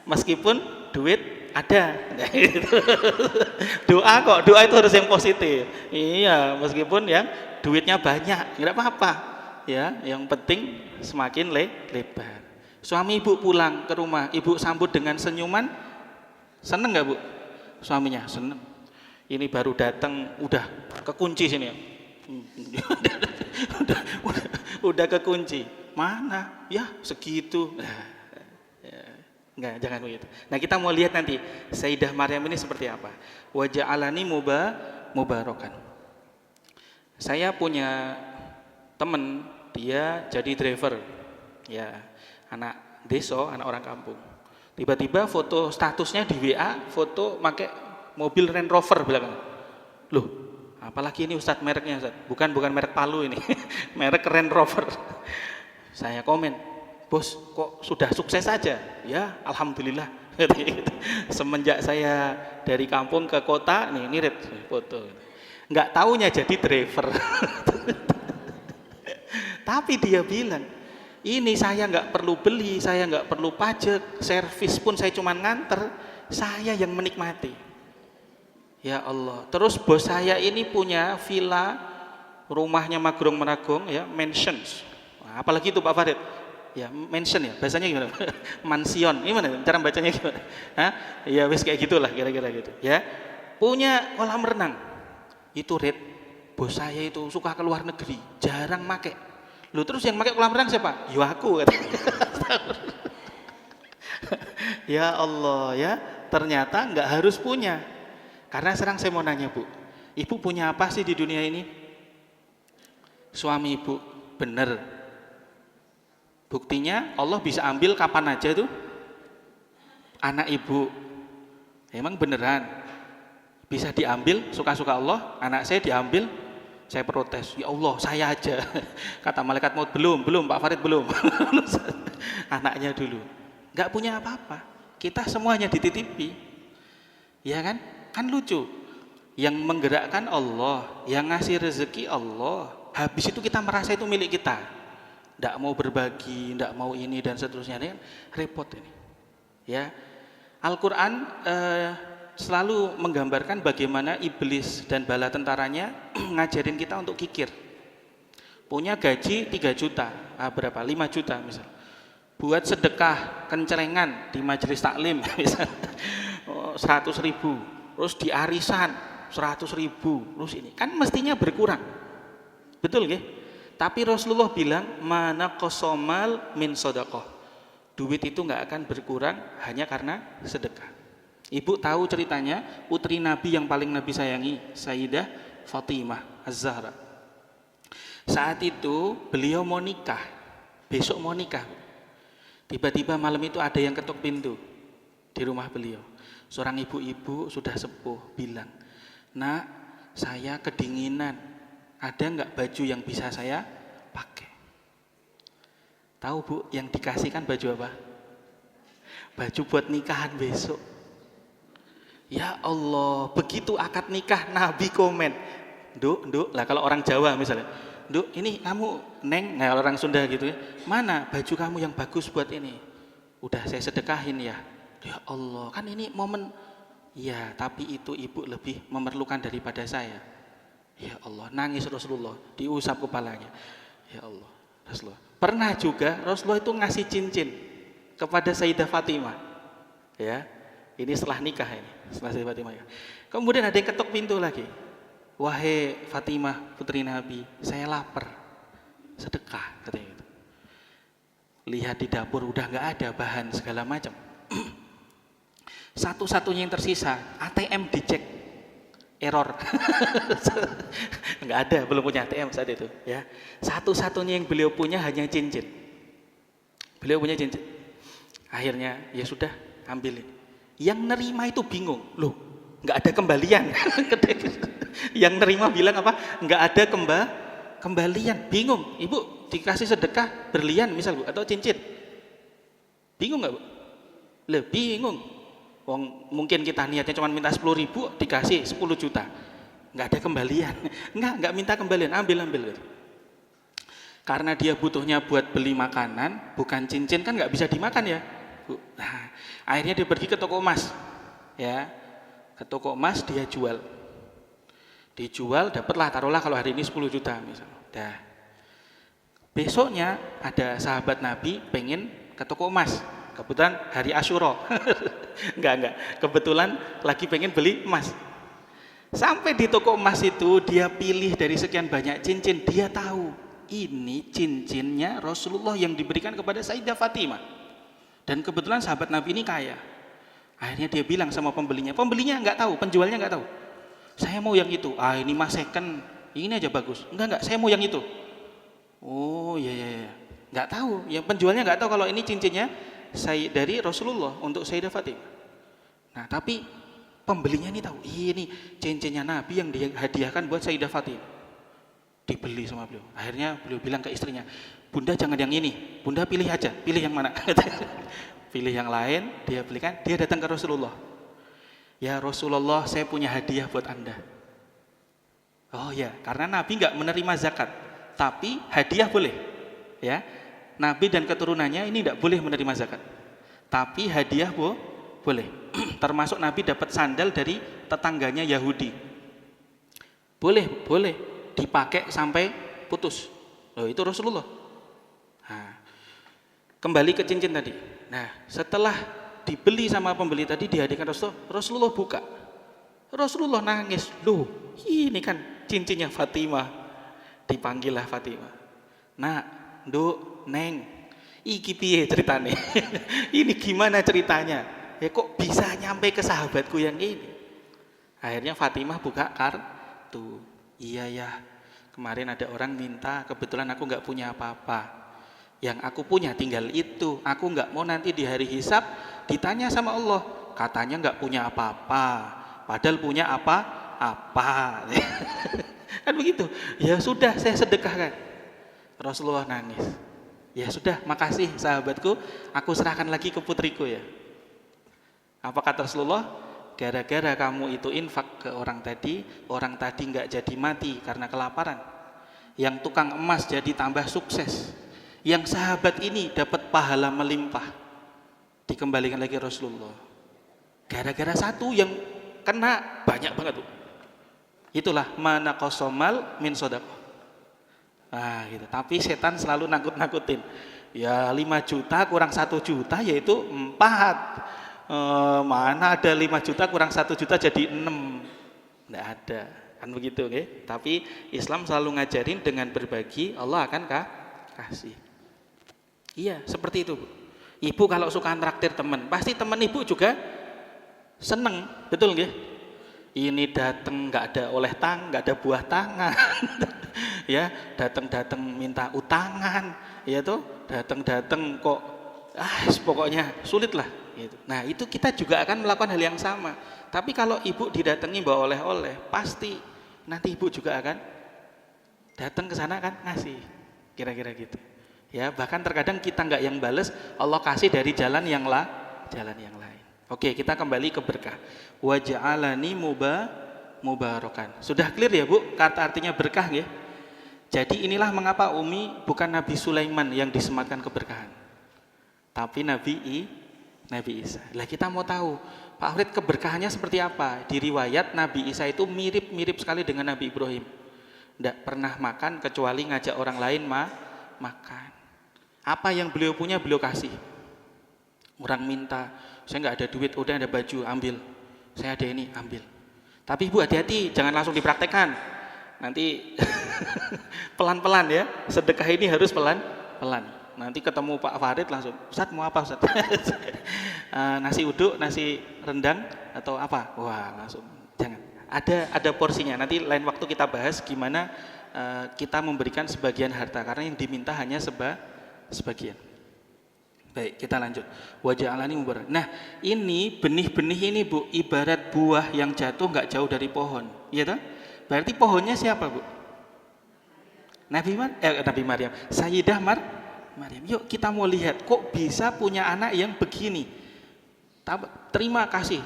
meskipun duit ada. Doa itu harus yang positif. Iya, meskipun yang duitnya banyak enggak apa-apa ya, yang penting semakin lebar. Suami ibu pulang ke rumah, ibu sambut dengan senyuman, seneng enggak Bu? Suaminya seneng. Ini baru datang udah kekunci sini ya. udah kekunci. Mana? Ya segitu. Enggak, jangan begitu. Nah, kita mau lihat nanti Sayyidah Maryam ini seperti apa. Wa ja'alani mubarakan. Saya punya teman, dia jadi driver. Ya, anak desa, anak orang kampung. Tiba-tiba foto statusnya di WA, foto pakai mobil Range Rover belakang. Loh, apalagi ini Ustadz mereknya Ustadz? Bukan merek Palu ini, merek Range Rover. Saya komen, bos kok sudah sukses saja? Ya, alhamdulillah. Semenjak saya dari kampung ke kota, nih Red foto. Nggak taunya jadi driver. Tapi dia bilang, ini saya nggak perlu beli, saya nggak perlu pajak, servis pun saya cuma nganter, saya yang menikmati. Ya Allah. Terus bos saya ini punya villa, rumahnya Magrong-Meragung, ya, mansions. Nah, apalagi itu Pak Farid? Ya, mansion ya, bahasanya gimana? Mansion, gimana? Cara bacanya gimana? Hah? Ya wis kayak gitulah kira-kira gitu. Ya, punya kolam renang. Itu Red, bos saya itu suka ke luar negeri, jarang make. Lu terus yang pakai kolam renang siapa? Yo aku. Ya Allah ya, ternyata nggak harus punya. Karena sekarang saya mau nanya Bu, Ibu punya apa sih di dunia ini? Suami Ibu, bener. Buktinya Allah bisa ambil kapan aja tuh anak Ibu. Emang beneran bisa diambil suka-suka Allah, anak saya diambil. Saya protes, ya Allah saya aja. Kata malaikat maut, belum Pak Farid belum. Anaknya dulu. Nggak punya apa-apa. Kita semuanya dititipi. Ya kan? Kan lucu. Yang menggerakkan Allah, yang ngasih rezeki Allah. Habis itu kita merasa itu milik kita. Nggak mau berbagi, nggak mau ini dan seterusnya. Ini kan repot ini. Ya. Al-Quran selalu menggambarkan bagaimana iblis dan bala tentaranya ngajarin kita untuk kikir. Punya gaji 3 juta, berapa? 5 juta misal. Buat sedekah kencelengan di majelis taklim misal 100 ribu. Terus di arisan 100 ribu. Terus ini kan mestinya berkurang. Betul nggih? Tapi Rasulullah bilang mana kosomal min sodakoh. Duit itu nggak akan berkurang hanya karena sedekah. Ibu tahu ceritanya putri Nabi yang paling Nabi sayangi, Sayyidah Fatimah Az-Zahra. Saat itu beliau mau nikah, besok mau nikah. Tiba-tiba malam itu ada yang ketuk pintu di rumah beliau. Seorang ibu-ibu sudah sepuh bilang, "Nak, saya kedinginan. Ada nggak baju yang bisa saya pakai?" Tahu Bu, yang dikasihkan baju apa? Baju buat nikahan besok. Ya Allah, begitu akad nikah Nabi komen, Nduk, lah kalau orang Jawa misalnya, Nduk, ini kamu Neng, nah orang Sunda gitu ya, mana baju kamu yang bagus buat ini? Udah saya sedekahin ya. Ya Allah, kan ini momen, ya tapi itu ibu lebih memerlukan daripada saya. Ya Allah, nangis Rasulullah, diusap kepalanya. Ya Allah, Rasulullah. Pernah juga Rasulullah itu ngasih cincin kepada Sayyidah Fatimah. Ya. Ini setelah nikah ini, setelah Sayyidah Fatimah. Kemudian ada yang ketuk pintu lagi. Wahai Fatimah putri Nabi, saya lapar. Sedekah katanya gitu. Lihat di dapur udah nggak ada bahan segala macam. Satu-satunya yang tersisa ATM dicek error. Nggak ada, belum punya ATM saat itu. Ya, satu-satunya yang beliau punya hanya cincin. Beliau punya cincin. Akhirnya ya sudah ambilin. Yang nerima itu bingung, loh nggak ada kembalian. Yang nerima bilang apa? Nggak ada kembalian, bingung. Ibu dikasih sedekah berlian misal Bu, atau cincin, bingung nggak Bu? Loh bingung. Mungkin kita niatnya cuma minta 10 ribu, dikasih 10 juta, nggak ada kembalian. Nggak minta kembalian, ambil gitu. Karena dia butuhnya buat beli makanan, bukan cincin kan nggak bisa dimakan ya. Nah, akhirnya dia pergi ke toko emas, ya, ke toko emas dia dijual, dapatlah taruhlah kalau hari ini 10 juta misalnya. Dah. Besoknya ada sahabat Nabi pengen ke toko emas, kebetulan hari Asyura, enggak, kebetulan lagi pengen beli emas. Sampai di toko emas itu dia pilih dari sekian banyak cincin, dia tahu ini cincinnya Rasulullah yang diberikan kepada Sayyidah Fatimah. Dan kebetulan sahabat Nabi ini kaya. Akhirnya dia bilang sama pembelinya nggak tahu, penjualnya nggak tahu. Saya mau yang itu. Ah, ini mas second, ini aja bagus. Enggak, saya mau yang itu. Oh iya. Nggak tahu, yang penjualnya nggak tahu kalau ini cincinnya saya dari Rasulullah untuk Sayyidah Fatimah. Nah, tapi pembelinya ini tahu, ini cincinnya Nabi yang dihadiahkan buat Sayyidah Fatimah. Dibeli sama beliau. Akhirnya beliau bilang ke istrinya, Bunda jangan yang ini, Bunda pilih aja, pilih yang mana? Pilih yang lain, dia belikan, dia datang ke Rasulullah. Ya Rasulullah, saya punya hadiah buat Anda. Oh ya, karena Nabi nggak menerima zakat, tapi hadiah boleh. Ya, Nabi dan keturunannya ini tidak boleh menerima zakat, tapi hadiah boleh. Termasuk Nabi dapat sandal dari tetangganya Yahudi. Boleh dipakai sampai putus. Loh, itu Rasulullah. Nah, kembali ke cincin tadi. Nah, setelah dibeli sama pembeli tadi, dihadiahkan Rasulullah buka. Rasulullah nangis. Loh, ini kan cincinnya Fatimah. Dipanggillah Fatimah. Nah, Nduk, Neng, iki piye ceritanya? Ini gimana ceritanya? Ya kok bisa nyampe ke sahabatku yang ini? Akhirnya Fatimah buka kartu. Iya ya, kemarin ada orang minta, kebetulan aku nggak punya apa-apa. Yang aku punya tinggal itu. Aku nggak mau nanti di hari hisab ditanya sama Allah, katanya nggak punya apa-apa, padahal punya apa-apa. Kan begitu. Ya sudah, saya sedekahkan. Rasulullah nangis. Ya sudah, makasih sahabatku, aku serahkan lagi ke putriku ya. Apa kata Rasulullah? Gara-gara kamu itu infak ke orang tadi nggak jadi mati karena kelaparan. Yang tukang emas jadi tambah sukses. Yang sahabat ini dapat pahala melimpah. Dikembalikan lagi Rasulullah. Gara-gara satu yang kena banyak banget tuh. Itulah mana kosomal min sodaqah. Nah, gitu. Tapi setan selalu nakut-nakutin. Ya 5 juta kurang 1 juta yaitu 4. Mana ada 5 juta kurang 1 juta jadi 6. Nggak ada. Kan begitu, okay? Tapi Islam selalu ngajarin dengan berbagi Allah akan kasih. Iya, seperti itu, Bu. Ibu kalau suka traktir teman, pasti teman ibu juga seneng, betul nggih? Ini datang nggak ada nggak ada buah tangan, ya, datang minta utangan, ya tuh, datang kok, pokoknya sulit lah. Gitu. Nah itu kita juga akan melakukan hal yang sama. Tapi kalau ibu didatangi bawa oleh-oleh, pasti nanti ibu juga akan datang ke sana kan ngasih, kira-kira gitu. Ya, bahkan terkadang kita nggak yang bales, Allah kasih dari jalan yang lain. Oke, kita kembali ke berkah. Wa ja'alani mubarakan. Sudah clear ya, Bu? Kata artinya berkah ya. Jadi inilah mengapa Umi bukan Nabi Sulaiman yang disematkan keberkahan. Tapi Nabi Isa. Lah kita mau tahu, Pak Farid keberkahannya seperti apa? Di riwayat Nabi Isa itu mirip sekali dengan Nabi Ibrahim. Tidak pernah makan kecuali ngajak orang lain makan. Apa yang beliau punya beliau kasih. Orang minta, saya nggak ada duit, udah ada baju, ambil. Saya ada ini, ambil. Tapi ibu hati-hati, jangan langsung dipraktekkan. Nanti pelan-pelan ya. Sedekah ini harus pelan-pelan. Nanti ketemu Pak Farid langsung, Ustaz mau apa Ustaz? Nasi uduk, nasi rendang atau apa? Wah langsung, jangan. Ada porsinya. Nanti lain waktu kita bahas gimana kita memberikan sebagian harta karena yang diminta hanya sebagian. Baik, kita lanjut. Wajah alani mubarak. Nah, ini benih-benih ini Bu, ibarat buah yang jatuh nggak jauh dari pohon, iya toh? Berarti pohonnya siapa Bu? Nabi Maryam. Sayyidah Maryam. Yuk kita mau lihat, kok bisa punya anak yang begini? Terima kasih.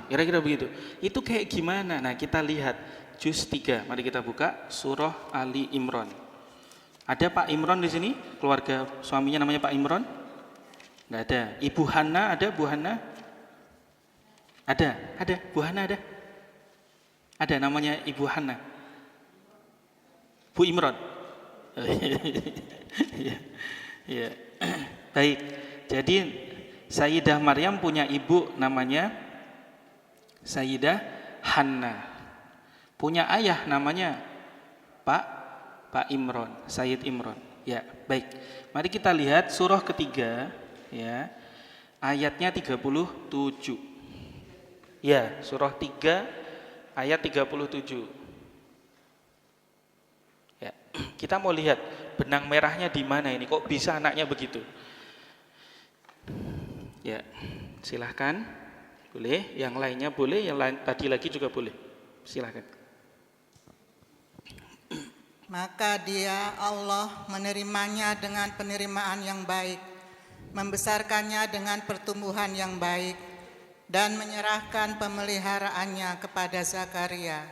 Kira-kira begitu. Itu kayak gimana? Nah, kita lihat juz 3. Mari kita buka surah Ali Imran. Ada Pak Imron di sini? Keluarga suaminya namanya Pak Imron? Enggak ada. Ibu Hana ada? Bu Hana? Ada. Bu Hana ada? Ada namanya Ibu Hana. Bu Imron. Ya. Baik. Jadi Sayyidah Maryam punya ibu namanya Sayyidah Hanna. Punya ayah namanya Pak Imron, Sayyid Imron. Ya, baik. Mari kita lihat surah ketiga ya. Ayatnya 37. Ya, surah 3 ayat 37. Ya, kita mau lihat benang merahnya di mana ini, kok bisa anaknya begitu. Ya, silahkan. Boleh, yang lainnya boleh, yang lain tadi lagi juga boleh. Silahkan. Maka dia Allah menerimanya dengan penerimaan yang baik, membesarkannya dengan pertumbuhan yang baik, dan menyerahkan pemeliharaannya kepada Zakaria.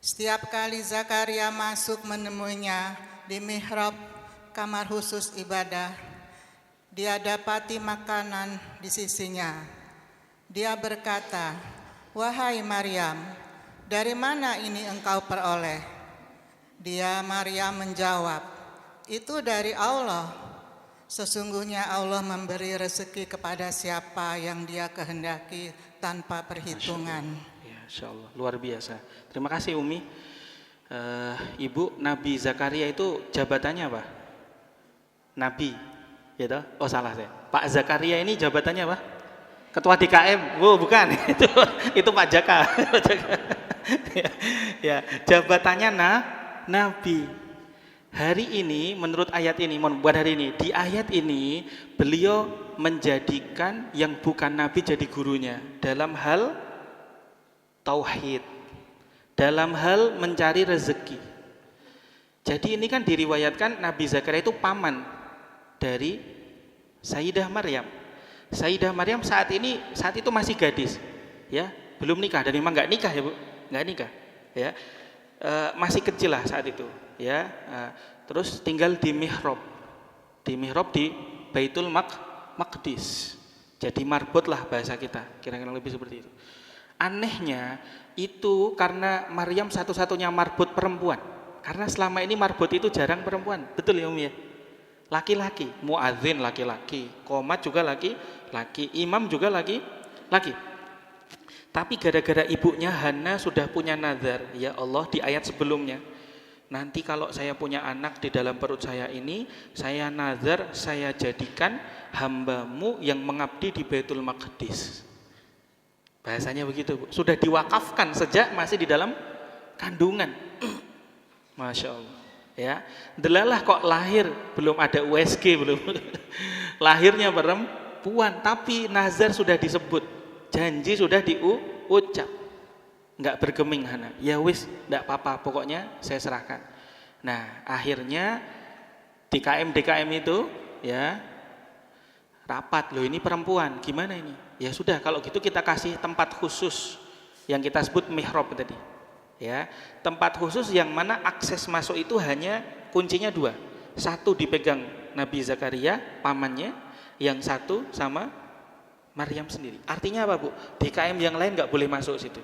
Setiap kali Zakaria masuk menemuinya di mihrab kamar khusus ibadah, dia dapati makanan di sisinya. Dia berkata, "Wahai Maryam, dari mana ini engkau peroleh?" Dia Maryam menjawab, "Itu dari Allah. Sesungguhnya Allah memberi rezeki kepada siapa yang Dia kehendaki tanpa perhitungan." Ya, Insya Allah, luar biasa. Terima kasih Umi. Ibu, Nabi Zakaria itu jabatannya apa? Nabi, gitu? Oh salah saya. Pak Zakaria ini jabatannya apa? Ketua DKM? Oh bukan, itu Pak Jaka. Ya, jabatannya Nabi. Hari ini menurut ayat ini, bukan hari ini, di ayat ini beliau menjadikan yang bukan Nabi jadi gurunya dalam hal tauhid, dalam hal mencari rezeki. Jadi ini kan diriwayatkan Nabi Zakaria itu paman dari Sayyidah Maryam. Sayyidah Maryam saat itu masih gadis, ya, belum nikah, dan memang nggak nikah ya Bu, nggak nikah, ya. Masih kecil lah saat itu, ya. Terus tinggal di mihrab di Baitul Maqdis. Jadi marbot lah bahasa kita, kira-kira lebih seperti itu. Anehnya itu karena Maryam satu-satunya marbot perempuan, karena selama ini marbot itu jarang perempuan, betul ya Umi ya? Laki-laki, muadzin laki-laki, qomat juga laki-laki, imam juga laki-laki. Tapi gara-gara ibunya Hana sudah punya nazar, ya Allah, di ayat sebelumnya, nanti kalau saya punya anak di dalam perut saya ini, saya nazar, saya jadikan hambamu yang mengabdi di Baitul Maqdis. Bahasanya begitu Bu. Sudah diwakafkan sejak masih di dalam kandungan. Masya Allah, ya. Delalah kok lahir belum ada USG, belum lahirnya perempuan, tapi nazar sudah disebut, janji sudah diucap, nggak bergeming Hana. Ya wis, nggak apa-apa, pokoknya saya serahkan. Nah akhirnya DKM itu, ya, rapat, loh ini perempuan, gimana ini? Ya sudah, kalau gitu kita kasih tempat khusus yang kita sebut mihrab tadi, ya, tempat khusus yang mana akses masuk itu hanya kuncinya 2, satu dipegang Nabi Zakaria pamannya, yang satu sama Maryam sendiri. Artinya apa Bu? DKM yang lain nggak boleh masuk situ.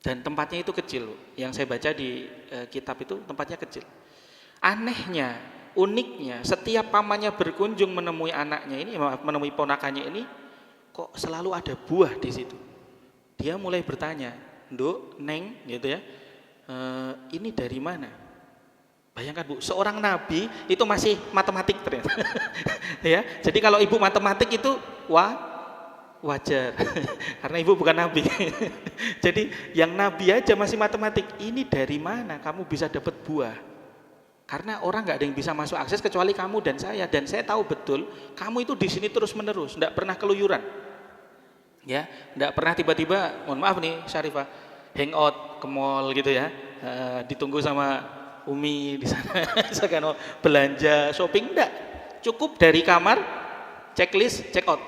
Dan tempatnya itu kecil, yang saya baca di kitab itu tempatnya kecil. Anehnya, uniknya, setiap pamannya berkunjung menemui anaknya ini, menemui ponakannya ini, kok selalu ada buah di situ. Dia mulai bertanya, "Nduk, Neng," gitu ya, "ini dari mana?" Bayangkan Bu, seorang nabi itu masih matematik ternyata. Ya, jadi kalau ibu matematik itu wajar, karena ibu bukan nabi. Jadi yang nabi aja masih matematik. Ini dari mana kamu bisa dapat buah? Karena orang nggak ada yang bisa masuk akses kecuali kamu dan saya tahu betul kamu itu di sini terus menerus, nggak pernah keluyuran. Ya, nggak pernah tiba-tiba, mohon maaf nih Syarifah, hangout ke mall gitu ya, ditunggu sama Umi di sana, misalkan belanja shopping, enggak, cukup dari kamar, checklist, check out,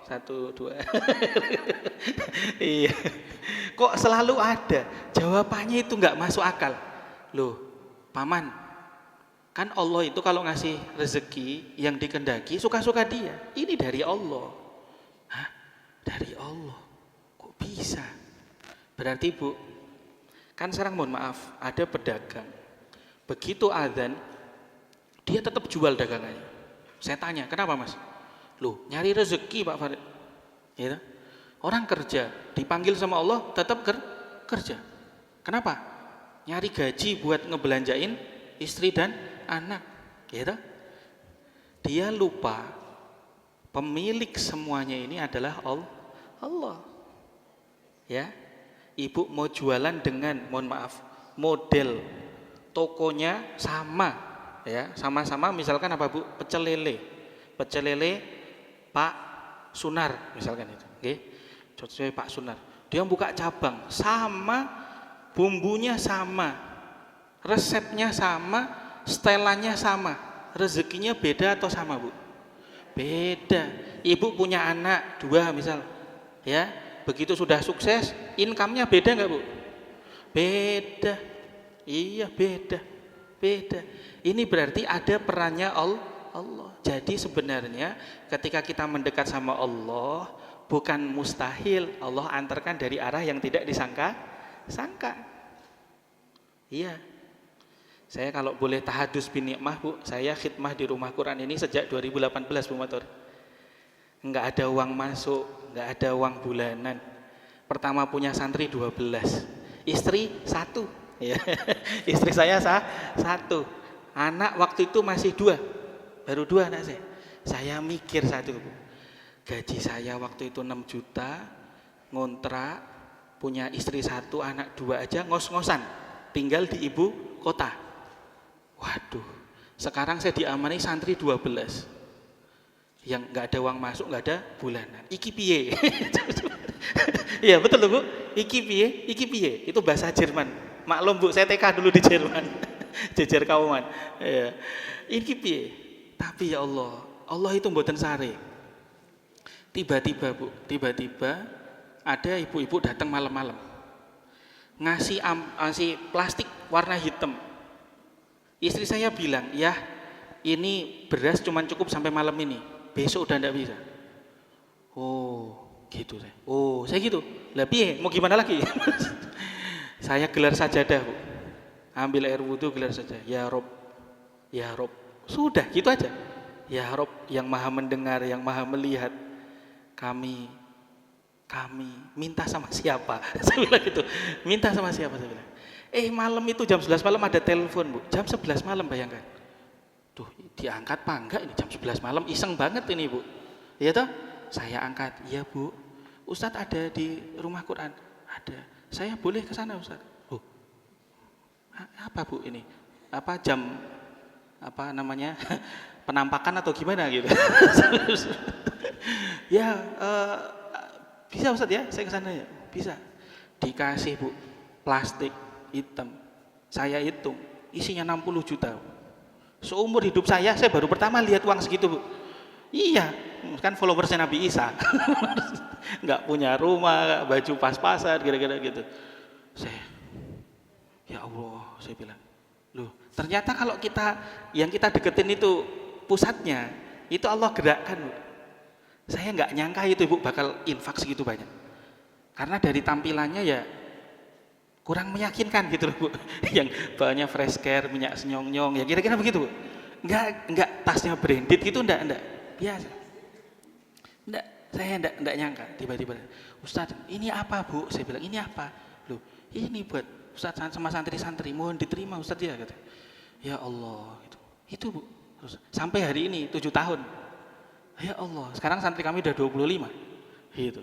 1, 2. Iya, kok selalu ada jawabannya itu nggak masuk akal. Loh, paman, kan Allah itu kalau ngasih rezeki yang dikehendaki suka-suka dia, ini dari Allah. Hah? Dari Allah, kok bisa? Berarti Bu, kan sekarang mohon maaf, ada pedagang, begitu azan dia tetap jual dagangannya. Saya tanya, kenapa Mas? Loh, nyari rezeki Pak Farid, ya, orang kerja dipanggil sama Allah tetap kerja. Kenapa? Nyari gaji buat ngebelanjain istri dan anak, ya. Dia lupa pemilik semuanya ini adalah Allah. Ya, ibu mau jualan dengan, mohon maaf, model tokonya sama, ya, sama-sama misalkan apa Bu? Pecel lele Pak Sunar misalkan itu, oke? Contohnya Pak Sunar, dia buka cabang, sama, bumbunya sama, resepnya sama, setelannya sama, rezekinya beda atau sama Bu? Beda. Ibu punya anak 2 misal, ya, begitu sudah sukses, income-nya beda nggak Bu? Beda. Iya beda. Ini berarti ada perannya Allah. Jadi sebenarnya ketika kita mendekat sama Allah, bukan mustahil Allah antarkan dari arah yang tidak disangka. Iya. Saya kalau boleh tahadus bin nikmah Bu, saya khidmah di rumah Quran ini sejak 2018 Bu Motor. Enggak ada uang masuk, enggak ada uang bulanan. Pertama punya santri 12, istri 1, ya. Istri saya 1, anak waktu itu masih 2, baru 2 anak saya. Saya mikir satu Bu, gaji saya waktu itu 6 juta, ngontrak, punya istri 1, anak 2 aja ngos-ngosan, tinggal di ibu kota. Waduh, sekarang saya diamani santri 12. Yang nggak ada uang masuk, nggak ada bulanan. Iki piye? Iya betul loh Bu. Iki piye? Itu bahasa Jerman. Maklum Bu, saya TK dulu di Jerman. Jejer kauman. Ya. Iki piye? Tapi ya Allah itu mboten sare. Tiba-tiba Bu, ada ibu-ibu datang malam-malam. Ngasih plastik warna hitam. Istri saya bilang, "Ya, ini beras cuma cukup sampai malam ini. Besok udah enggak bisa." Oh, gitu saya. Oh, saya gitu. Lah piye? Mau gimana lagi? Saya gelar sajadah, Bu. Ambil air wudu, gelar saja. Ya Rob. Sudah, gitu aja. Ya Rob, yang Maha mendengar, yang Maha melihat. Kami minta sama siapa? Saya bilang gitu. Minta sama siapa saya bilang. Malam itu jam 11 malam ada telepon, Bu. Jam 11 malam bayangkan. Tuh, diangkat apa enggak ini jam 11 malam, iseng banget ini Bu. Iya toh? Saya angkat, iya Bu. Ustadz ada di rumah Quran? Ada. Saya boleh ke sana Ustadz? Oh. Apa Bu ini? Apa jam apa namanya? Penampakan atau gimana gitu? Ya, bisa Ustadz ya, saya ke sana ya. Bisa. Dikasih Bu, plastik hitam. Saya hitung, isinya 60 juta. Seumur hidup saya baru pertama lihat uang segitu Bu. Iya, kan followersnya Nabi Isa. Nggak punya rumah, baju pas-pasan, kira-kira gitu. Ya Allah, saya bilang, loh, ternyata kalau yang kita deketin itu pusatnya, itu Allah gerakkan Bu. Saya nggak nyangka itu Bu bakal infak segitu banyak. Karena dari tampilannya ya kurang meyakinkan gitu loh Bu. Yang bahannya fresh care, minyak senyong-nyong, ya kira-kira begitu Bu. Enggak tasnya branded gitu, enggak. Biasa. Saya enggak nyangka. Tiba-tiba, Ustadz, ini apa Bu? Saya bilang, ini apa? Loh, ini buat Ustadz sama santri-santri, mohon diterima Ustadz ya. Kata. Ya Allah, itu Bu. Terus, sampai hari ini 7 tahun. Ya Allah, sekarang santri kami udah 25. Gitu.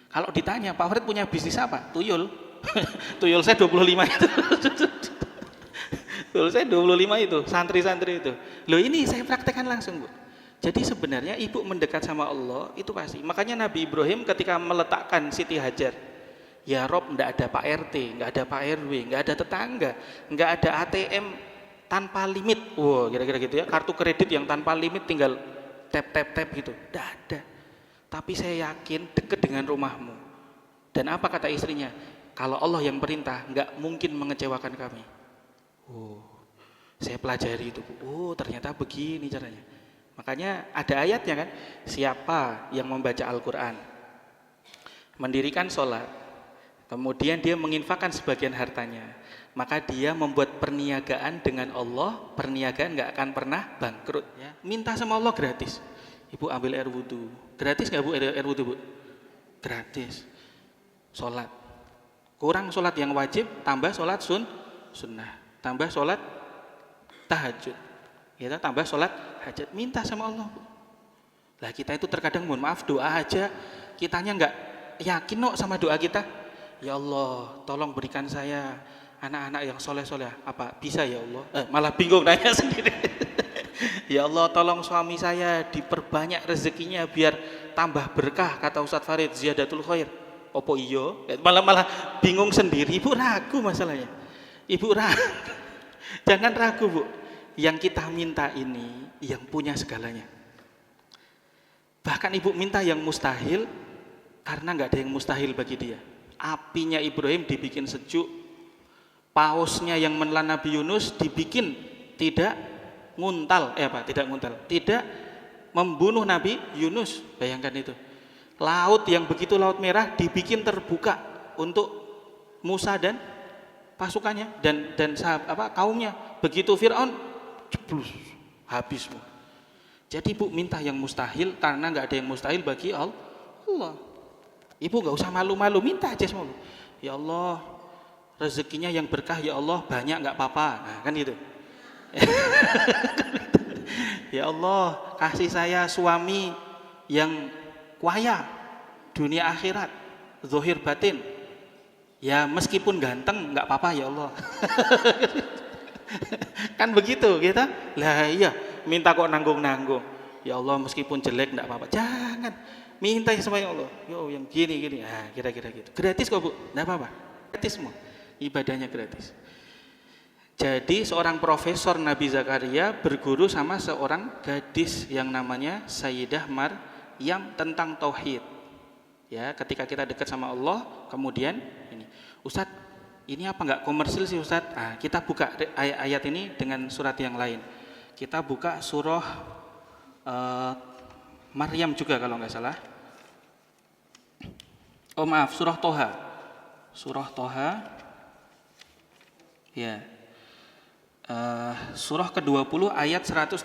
Kalau ditanya, Pak Farid punya bisnis apa? Tuyul. Tuyul saya 25 itu. Tuyul saya 25 itu, santri-santri itu. Loh ini saya praktekkan langsung Bu. Jadi sebenarnya ibu mendekat sama Allah itu pasti. Makanya Nabi Ibrahim ketika meletakkan Siti Hajar, ya Rob, enggak ada Pak RT, enggak ada Pak RW, enggak ada tetangga, enggak ada ATM tanpa limit. Wow, kira-kira gitu ya. Kartu kredit yang tanpa limit tinggal tap gitu. Enggak ada. Tapi saya yakin dekat dengan rumahmu. Dan apa kata istrinya? Kalau Allah yang perintah, nggak mungkin mengecewakan kami. Oh, saya pelajari itu. Oh, ternyata begini caranya. Makanya ada ayatnya kan, siapa yang membaca Al-Quran, mendirikan sholat, kemudian dia menginfakkan sebagian hartanya, maka dia membuat perniagaan dengan Allah, perniagaan nggak akan pernah bangkrut. Ya. Minta sama Allah gratis. Ibu ambil air wudhu, gratis nggak Bu air wudhu Bu? Gratis. Sholat. Kurang sholat yang wajib, tambah sholat sunnah, tambah sholat tahajud, ya, tambah sholat hajat. Minta sama Allah Bu. Lah kita itu terkadang mohon maaf doa aja kitanya nggak yakin kok sama doa kita. Ya Allah, tolong berikan saya anak-anak yang soleh-soleh. Apa bisa ya Allah? Malah bingung nanya sendiri. Ya Allah, tolong suami saya diperbanyak rezekinya biar tambah berkah, kata Ustadz Farid, ziyadatul khair. Opo iyo? Malah bingung sendiri. Ibu ragu masalahnya. Ibu ragu. Jangan ragu, Bu. Yang kita minta ini yang punya segalanya. Bahkan ibu minta yang mustahil karena nggak ada yang mustahil bagi dia. Apinya Ibrahim dibikin sejuk, pausnya yang menelan Nabi Yunus dibikin tidak tidak membunuh Nabi Yunus. Bayangkan itu. Laut yang begitu laut merah dibikin terbuka untuk Musa dan pasukannya dan kaumnya. Begitu Fir'aun jeblus, habis. Jadi ibu minta yang mustahil karena nggak ada yang mustahil bagi Allah. Ibu nggak usah malu-malu, minta aja semua. Ya Allah, rezekinya yang berkah ya Allah, banyak nggak apa-apa. Nah, kan gitu. Ya Allah, kasih saya suami yang kaya dunia akhirat, zahir batin. Ya meskipun ganteng nggak apa-apa ya Allah. Kan begitu kita. Lah iya, minta kok nanggung-nanggung. Ya Allah meskipun jelek nggak apa-apa. Jangan. Minta sama ya Allah. Yo yang gini. Ah, kira-kira gitu. Gratis kok, Bu. Enggak apa-apa. Gratis semua. Ibadahnya gratis. Jadi seorang profesor Nabi Zakaria berguru sama seorang gadis yang namanya Sayyidah Maryam tentang tauhid. Ya, ketika kita dekat sama Allah, kemudian ini, Ustadz, ini apa enggak komersil sih Ustadz? Ah, kita buka ayat ini dengan surat yang lain. Kita buka surah Maryam juga kalau enggak salah. Oh maaf, surah Toha. Surah Toha. Ya. Surah ke-20 ayat 132.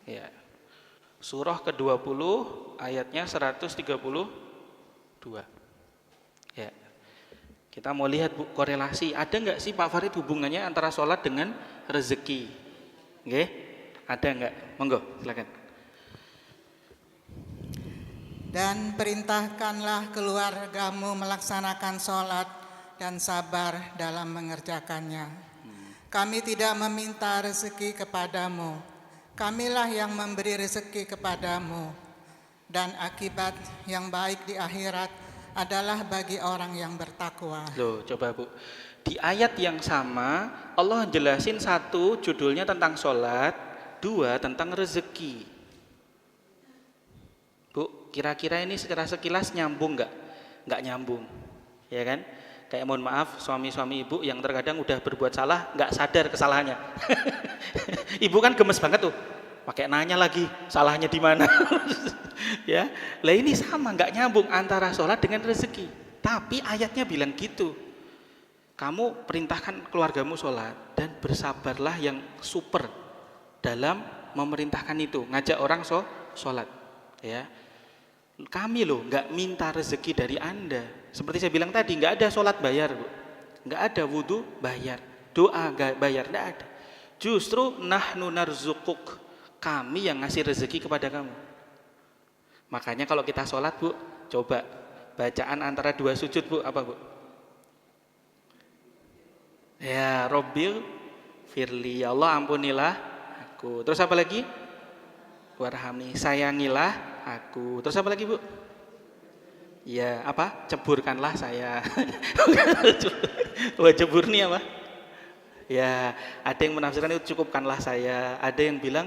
Ya. Surah ke-20 ayatnya 132. Ya. Kita mau lihat Bu, korelasi. Ada enggak sih Pak Farid hubungannya antara sholat dengan rezeki? Nggih? Ada enggak? Monggo, silakan. Dan perintahkanlah keluargamu melaksanakan sholat dan sabar dalam mengerjakannya. Kami tidak meminta rezeki kepadamu. Kamilah yang memberi rezeki kepadamu. Dan akibat yang baik di akhirat adalah bagi orang yang bertakwa. Loh, coba Bu. Di ayat yang sama, Allah jelasin satu judulnya tentang sholat, dua tentang rezeki. Bu, kira-kira ini secara sekilas nyambung nggak? Nggak nyambung, ya kan? Kayak mohon maaf suami-suami ibu yang terkadang udah berbuat salah nggak sadar kesalahannya. Ibu kan gemes banget tuh, pakai nanya lagi salahnya di mana. Ya, lah ini sama nggak nyambung antara sholat dengan rezeki. Tapi ayatnya bilang gitu. Kamu perintahkan keluargamu sholat dan bersabarlah yang super dalam memerintahkan itu, ngajak orang sholat. Ya. Kami loh nggak minta rezeki dari Anda. Seperti saya bilang tadi, nggak ada sholat bayar, Bu. Nggak ada wudu bayar, doa nggak bayar, nggak ada. Justru nahnu narzukuk, kami yang ngasih rezeki kepada kamu. Makanya kalau kita sholat, Bu, coba bacaan antara dua sujud, Bu, apa, Bu? Ya, Robbil firli, ya Allah ampunilah aku. Terus apa lagi? Warhamni, sayangilah aku. Terus apa lagi, Bu? Ya, apa? Ceburkanlah saya. Wah, cebur nih apa? Ya, ada yang menafsirkan itu cukupkanlah saya. Ada yang bilang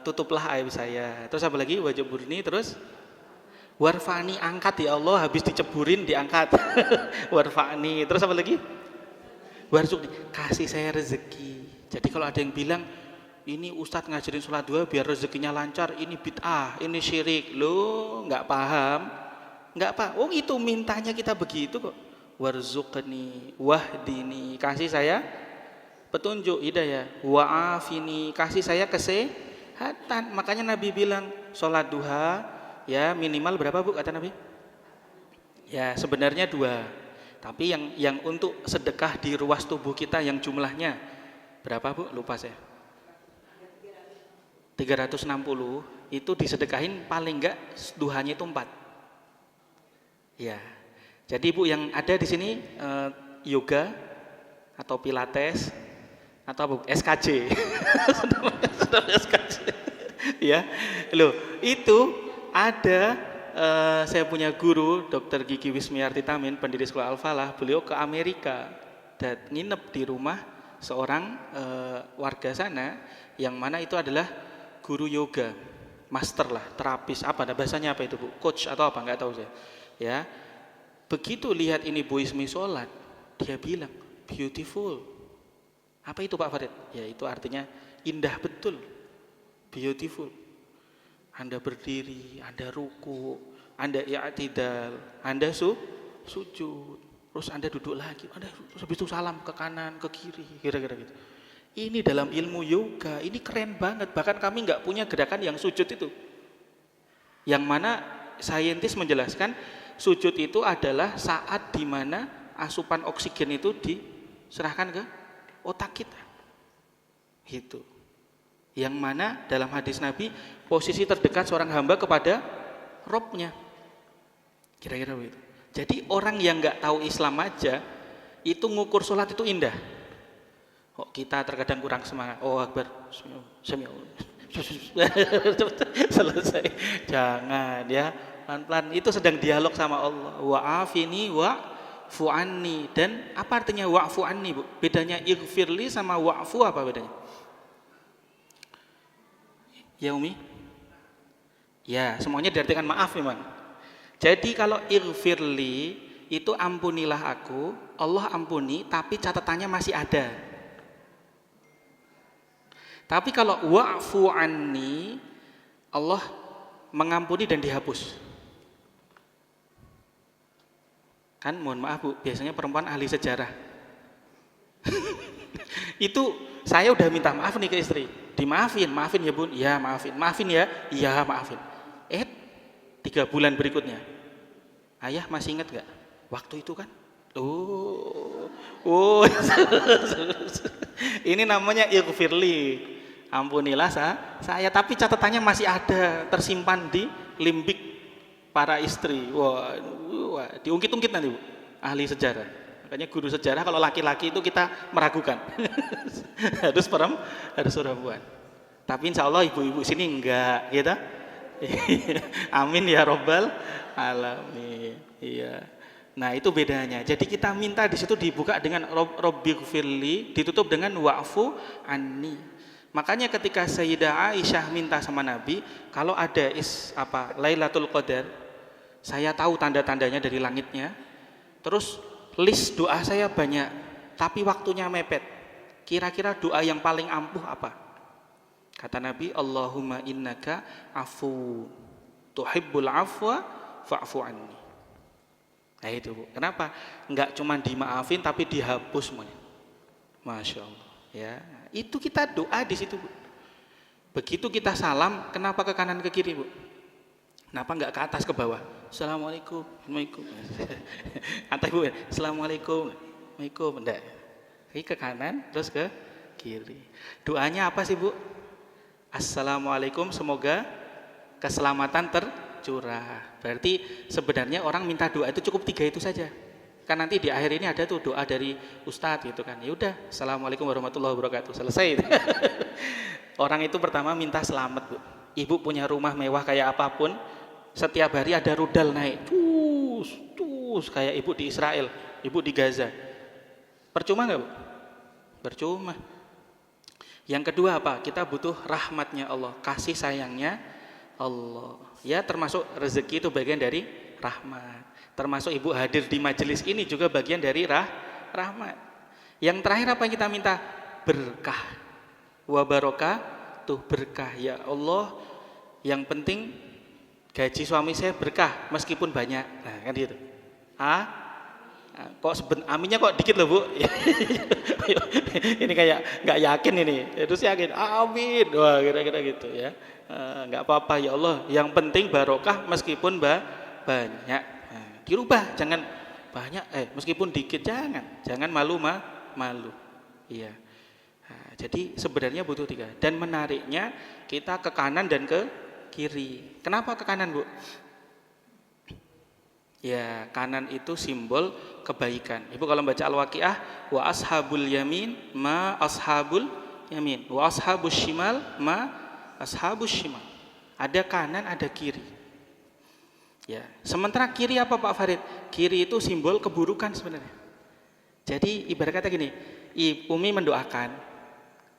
tutuplah aib saya. Terus apa lagi? Wa ceburni, terus warfani, angkat ya Allah, habis diceburin diangkat. Warfani. Terus apa lagi? Warzukni, kasih saya rezeki. Jadi kalau ada yang bilang ini Ustadz ngajarin sholat dua biar rezekinya lancar, ini bid'ah, ini syirik. Loh, nggak paham. Nggak apa, oh itu mintanya kita begitu kok. Warzuqni wahdini, kasih saya petunjuk hidayah. Wa'afini, kasih saya kesehatan. Makanya Nabi bilang sholat duha ya minimal berapa, Bu, kata Nabi? Ya sebenarnya 2. Tapi yang untuk sedekah di ruas tubuh kita yang jumlahnya berapa, Bu? Lupa saya. 360 itu disedekahin paling enggak duhanya itu 4. Ya. Jadi Ibu yang ada di sini yoga atau pilates atau apa? SKJ. Sudah SKJ. Ya. Loh, itu ada saya punya guru Dr. Gigi Wismiarti Tamin, pendiri Sekolah Al-Falah. Beliau ke Amerika dan nginep di rumah seorang warga sana yang mana itu adalah guru yoga, master lah, terapis apa, ada bahasanya apa itu Bu? Coach atau apa, nggak tahu saya. Ya, begitu lihat ini Bu Ismi sholat, dia bilang beautiful. Apa itu Pak Farid? Ya itu artinya indah betul, beautiful. Anda berdiri, Anda ruku, Anda i'tidal, Anda sujud, terus Anda duduk lagi, Anda habis itu salam ke kanan, ke kiri, kira-kira gitu. Ini dalam ilmu yoga, ini keren banget. Bahkan kami nggak punya gerakan yang sujud itu. Yang mana saintis menjelaskan sujud itu adalah saat dimana asupan oksigen itu diserahkan ke otak kita. Gitu. Yang mana dalam hadis Nabi, posisi terdekat seorang hamba kepada Robnya. Kira-kira begitu. Jadi orang yang nggak tahu Islam aja, itu ngukur sholat itu indah. Kok kita terkadang kurang semangat. Oh Akbar, selesai. Jangan ya, pelan-pelan. Itu sedang dialog sama Allah. Wa'afini wa'fu anni. Dan apa artinya wa'fu anni Bu? Bedanya ighfirli sama wa'fu apa bedanya? Ya Umi? Ya, semuanya diartikan maaf memang. Jadi kalau ighfirli itu ampunilah aku, Allah ampuni, tapi catatannya masih ada. Tapi kalau wa'fu anni, Allah mengampuni dan dihapus. Kan mohon maaf Bu, biasanya perempuan ahli sejarah. Itu saya udah minta maaf nih ke istri. Dimaafin, maafin ya Bun, ya maafin. Maafin ya, iya maafin. 3 bulan berikutnya, ayah masih ingat gak? Waktu itu kan? Oh, ini namanya ighfirli. Ampunilah saya, tapi catatannya masih ada, tersimpan di limbik para istri. Wah, diungkit-ungkit nanti Bu, ahli sejarah. Makanya guru sejarah kalau laki-laki itu kita meragukan. harus perempuan. Tapi insya Allah ibu-ibu sini enggak, gitu. Amin ya robbal alamin. Iya. Nah itu bedanya. Jadi kita minta di situ dibuka dengan Robbighfirli, ditutup dengan wa'fu anni. Makanya ketika Sayyidah Aisyah minta sama Nabi, kalau ada Lailatul Qadar, saya tahu tanda-tandanya dari langitnya. Terus list doa saya banyak, tapi waktunya mepet. Kira-kira doa yang paling ampuh apa? Kata Nabi, Allahumma innaka afu tuhibbul afwa fa'fu anni. Nah itu Bu. Kenapa? Enggak cuma dimaafin tapi dihapus semuanya. Masya Allah. Ya, itu kita doa di situ Bu. Begitu kita salam, kenapa ke kanan ke kiri Bu? Kenapa enggak ke atas ke bawah? Assalamualaikum, Waalaikumsalam. Kata Ibu, Assalamualaikum, Waalaikumsalam. Enggak. Ke kanan terus ke kiri. Doanya apa sih Bu? Assalamualaikum, semoga keselamatan tercurah. Berarti sebenarnya orang minta doa itu cukup 3 itu saja. Kan nanti di akhir ini ada tuh doa dari Ustadz gitu kan. Ya udah, Assalamualaikum warahmatullahi wabarakatuh. Selesai. Orang itu pertama minta selamat Bu. Ibu punya rumah mewah kayak apapun, setiap hari ada rudal naik. Cus, kayak ibu di Israel, ibu di Gaza. Percuma nggak Bu? Percuma. Yang kedua apa? Kita butuh rahmatnya Allah, kasih sayangnya Allah. Ya termasuk rezeki itu bagian dari rahmat. Termasuk ibu hadir di majelis ini juga bagian dari rahmat. Yang terakhir apa yang kita minta? Berkah. Wa barakatuh, berkah. Ya Allah, yang penting gaji suami saya berkah meskipun banyak. Nah kan gitu. Kok aminnya kok dikit loh Bu. Ini kayak nggak yakin ini. Terus yakin, amin. Wah kira-kira gitu ya. Nggak apa-apa ya Allah. Yang penting barokah meskipun banyak. Nah, dirubah, jangan banyak. Meskipun dikit jangan malu. Iya. Nah, jadi sebenarnya butuh 3. Dan menariknya kita ke kanan dan ke kiri. Kenapa ke kanan, Bu? Ya, kanan itu simbol kebaikan. Ibu kalau baca Al-Waqiah, wa ashabul yamin ma ashabul yamin, wa ashabus shimal ma ashabus shimal. Ada kanan, ada kiri. Ya, sementara kiri apa Pak Farid? Kiri itu simbol keburukan sebenarnya. Jadi ibarat kata gini, Umi mendoakan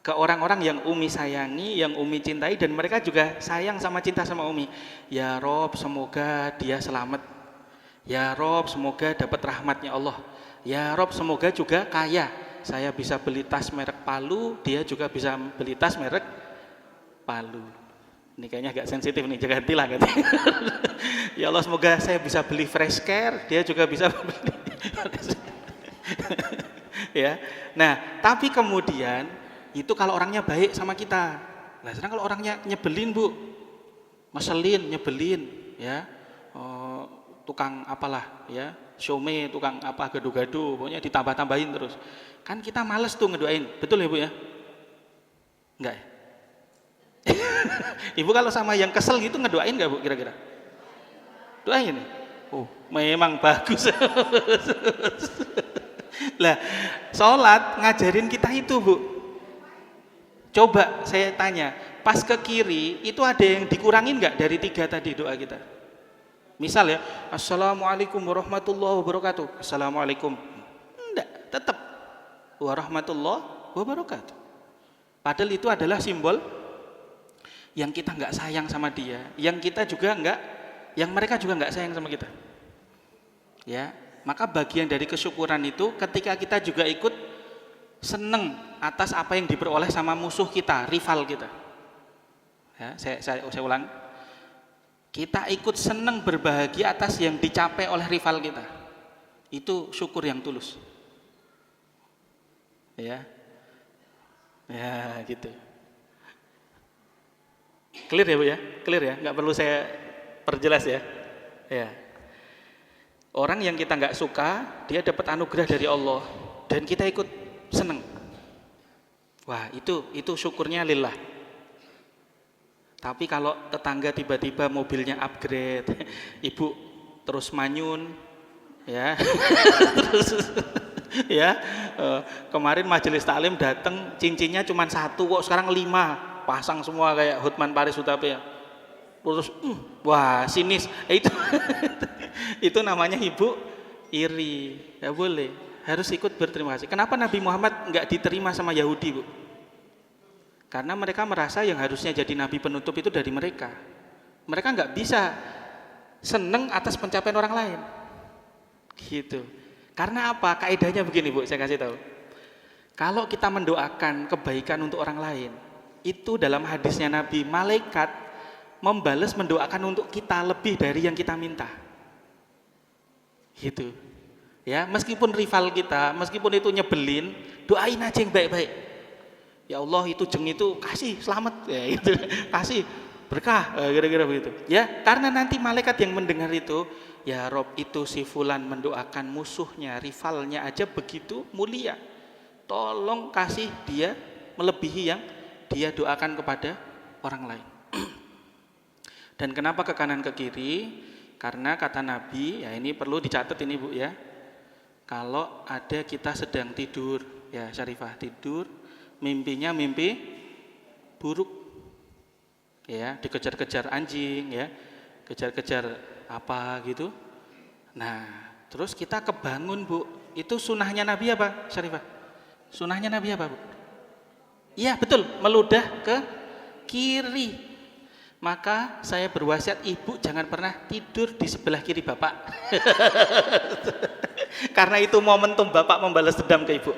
ke orang-orang yang Umi sayangi, yang Umi cintai, dan mereka juga sayang sama cinta sama Umi. Ya Rob, semoga dia selamat. Ya Rob, semoga dapat rahmatnya Allah. Ya Rob, semoga juga kaya. Saya bisa beli tas merek Palu, dia juga bisa beli tas merek Palu. Ini kayaknya agak sensitif nih, jangan gantilah ganti. Ya Allah, semoga saya bisa beli fresh care, dia juga bisa beli. Ya. Nah, tapi kemudian itu kalau orangnya baik sama kita. Nah, sedang kalau orangnya nyebelin, Bu. Ngeselin, nyebelin, ya. Tukang apalah, ya. Syome, tukang apa gado-gado, pokoknya ditambah-tambahin terus. Kan kita males tuh ngedoain. Betul ya, Bu ya? Enggak ya? Ibu kalau sama yang kesel gitu ngedoain enggak, Bu, kira-kira? Doain. Oh, memang bagus. Lah, sholat ngajarin kita itu, Bu. Coba saya tanya, pas ke kiri itu ada yang dikurangin nggak dari 3 tadi doa kita? Misal ya, Assalamualaikum warahmatullahi wabarakatuh. Assalamualaikum. Enggak, tetap warahmatullahi wabarakatuh. Padahal itu adalah simbol yang kita nggak sayang sama dia, yang kita juga nggak, yang mereka juga nggak sayang sama kita. Ya, maka bagian dari kesyukuran itu ketika kita juga ikut seneng atas apa yang diperoleh sama musuh kita, rival kita. Ya, saya ulang. Kita ikut seneng berbahagia atas yang dicapai oleh rival kita. Itu syukur yang tulus. Ya. Ya, gitu. Clear ya, Bu ya? Clear ya? Nggak perlu saya perjelas ya? Ya. Orang yang kita nggak suka, dia dapat anugerah dari Allah dan kita ikut seneng. Wah, itu syukurnya lillah. Tapi kalau tetangga tiba-tiba mobilnya upgrade, ibu terus manyun, ya, terus, ya, kemarin majelis taklim datang cincinnya cuma 1 kok sekarang 5, pasang semua kayak Hotman Paris Hutapea. Terus, wah sinis, itu namanya ibu iri, nggak boleh, harus ikut berterima kasih. Kenapa Nabi Muhammad nggak diterima sama Yahudi, Bu? Karena mereka merasa yang harusnya jadi nabi penutup itu dari mereka. Mereka nggak bisa seneng atas pencapaian orang lain. Gitu. Karena apa? Kaidahnya begini, Bu, saya kasih tahu. Kalau kita mendoakan kebaikan untuk orang lain, itu dalam hadisnya Nabi, malaikat membalas mendoakan untuk kita lebih dari yang kita minta. Gitu. Ya, meskipun rival kita, meskipun itu nyebelin, doain aja yang baik-baik. Ya Allah, itu jeng itu kasih selamat, ya itu kasih berkah, kira-kira begitu. Ya, karena nanti malaikat yang mendengar itu, ya Rob, itu si fulan mendoakan musuhnya, rivalnya aja begitu mulia. Tolong kasih dia melebihi yang dia doakan kepada orang lain. Dan kenapa ke kanan ke kiri? Karena kata Nabi, ya ini perlu dicatat ini, Bu ya. Kalau ada kita sedang tidur, ya Syarifah tidur, mimpinya mimpi buruk, ya dikejar-kejar anjing, ya kejar-kejar apa gitu. Nah, terus kita kebangun, Bu. Itu sunahnya Nabi apa, Syarifah? Sunahnya Nabi apa, Bu? Iya betul, meludah ke kiri. Maka saya berwasiat ibu jangan pernah tidur di sebelah kiri bapak. Karena itu momentum bapak membalas dendam ke ibu.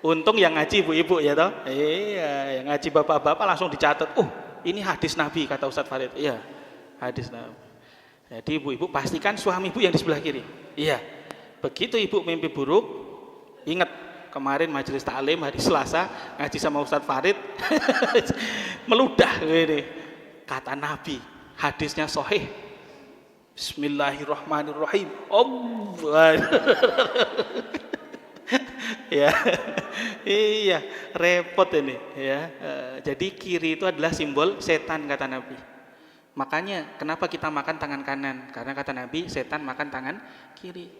Untung yang ngaji ibu-ibu ya toh. Iya, yang ngaji bapak-bapak langsung dicatat. Ini hadis Nabi kata Ustadz Farid. Iya, hadis Nabi. Jadi ibu-ibu pastikan suami ibu yang di sebelah kiri. Iya. Begitu ibu mimpi buruk, ingat kemarin majelis taklim hari Selasa ngaji sama Ustadz Farid. Meludah ini. Kata Nabi, hadisnya sahih. Bismillahirrahmanirrahim. Allah. Ya. Iya, repot ini ya. Jadi kiri itu adalah simbol setan kata Nabi. Makanya kenapa kita makan tangan kanan? Karena kata Nabi setan makan tangan kiri.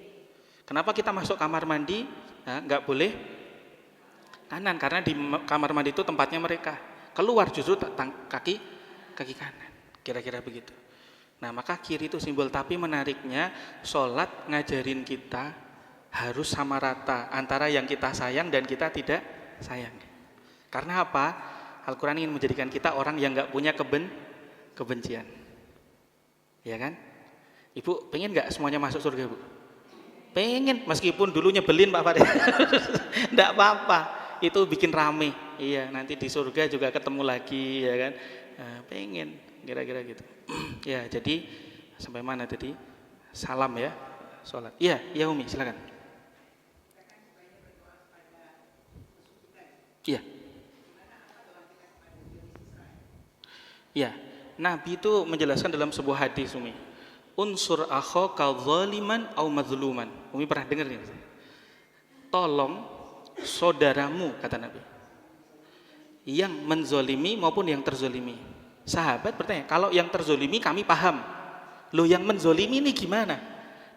Kenapa kita masuk kamar mandi nggak boleh kanan? Karena di kamar mandi itu tempatnya mereka. Keluar justru kaki kanan. Kira-kira begitu. Nah, maka kiri itu simbol. Tapi menariknya sholat ngajarin kita harus sama rata antara yang kita sayang dan kita tidak sayang. Karena apa? Al-Quran ingin menjadikan kita orang yang nggak punya kebencian. Ya kan? Ibu pengen nggak semuanya masuk surga, Bu? Pengen, meskipun dulu nyebelin Pak Farid. Nggak apa-apa, itu bikin rame. Iya, nanti di surga juga ketemu lagi, ya kan? Pengen, kira-kira gitu. Ya, jadi sampai mana tadi? Salam ya, sholat. Iya, ya Umi, silakan. Iya. Ya, Nabi itu menjelaskan dalam sebuah hadis, Umi. Unsur akhaka zaliman au mazluman. Umi pernah dengar ini? Tolong saudaramu, kata Nabi, yang menzolimi maupun yang terzolimi. Sahabat bertanya, kalau yang terzolimi kami paham. Loh, yang menzolimi ini gimana?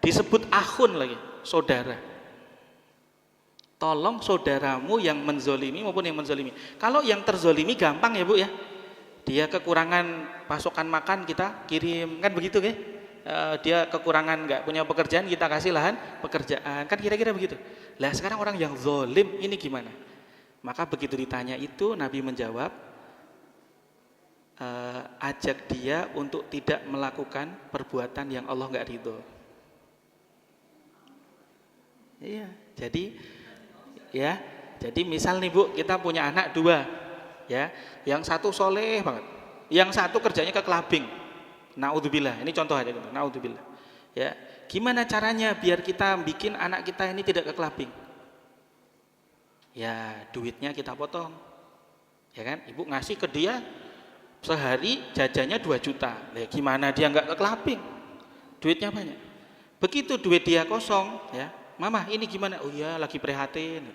Disebut akhun lagi, saudara. Tolong saudaramu yang menzolimi maupun yang menzolimi. Kalau yang terzolimi gampang ya Bu ya. Dia kekurangan pasokan makan kita kirim, kan begitu ya. Dia kekurangan nggak punya pekerjaan kita kasih lahan pekerjaan, kan kira-kira begitu. Lah sekarang orang yang zolim ini gimana? Maka begitu ditanya itu Nabi menjawab, ajak dia untuk tidak melakukan perbuatan yang Allah nggak ridho. Iya, jadi misal nih Bu, kita punya anak 2, ya, yang satu soleh banget, yang satu kerjanya ke clubbing. Naudzubillah, ini contoh aja gitu. Naudzubillah. Ya, gimana caranya biar kita bikin anak kita ini tidak ke clubbing? Ya, duitnya kita potong. Ya kan? Ibu ngasih ke dia sehari jajannya 2 juta. Ya, gimana dia nggak ke clubbing? Duitnya banyak. Begitu duit dia kosong, ya. Mama, ini gimana? Oh iya, lagi prihatin.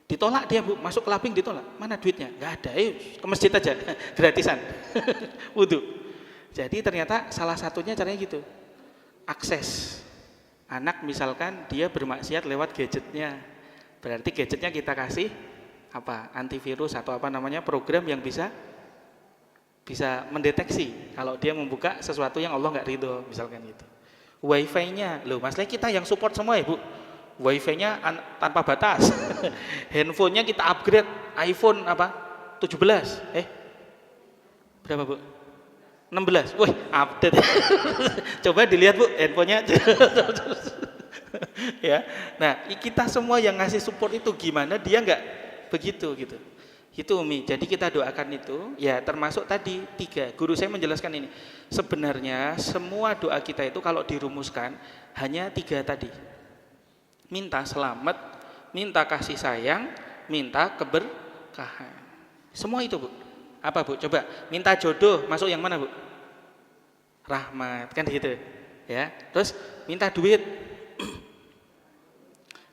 Ditolak dia Bu, masuk clubbing ditolak. Mana duitnya? Nggak ada. Ke masjid aja, gratisan. Wudu. Jadi ternyata salah satunya caranya gitu. Akses. Anak misalkan dia bermaksiat lewat gadgetnya. Berarti gadgetnya kita kasih apa? Antivirus atau apa namanya? Program yang bisa mendeteksi kalau dia membuka sesuatu yang Allah nggak ridho, misalkan gitu. Wifi-nya, loh masalahnya kita yang support semua ya Bu. Wifi-nya tanpa batas. Handphonenya kita upgrade iPhone apa? 17. Berapa Bu? 16. Wih, update. Coba dilihat Bu handphonenya. Ya. Nah, kita semua yang ngasih support itu gimana dia nggak begitu gitu. Itu Umi. Jadi kita doakan itu, ya termasuk tadi 3. Guru saya menjelaskan ini. Sebenarnya semua doa kita itu kalau dirumuskan hanya 3 tadi. Minta selamat, minta kasih sayang, minta keberkahan. Semua itu Bu. Apa Bu? Coba minta jodoh masuk yang mana Bu? Rahmat, kan gitu ya. Terus minta duit.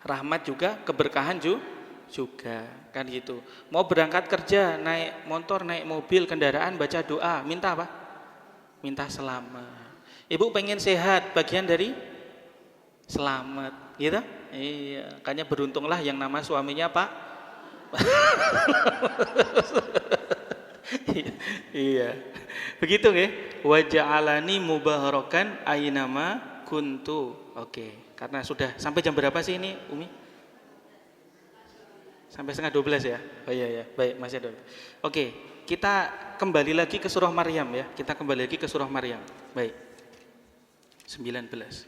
Rahmat juga, keberkahan juga, kan gitu. Mau berangkat kerja, naik motor, naik mobil, kendaraan, baca doa, minta apa? Minta selamat. Ibu pengen sehat, bagian dari selamat, gitu? Iya, makanya beruntunglah yang nama suaminya Pak. Iya. Begitu nggih? Wa ja'alani mubarakan ainama kuntu. Oke, karena sudah sampai jam berapa sih ini, Umi? Sampai 11:30 ya? Oh iya ya, baik, masih ada. Oke, kita kembali lagi ke surah Maryam ya. Kita kembali lagi ke surah Maryam. Baik. 19.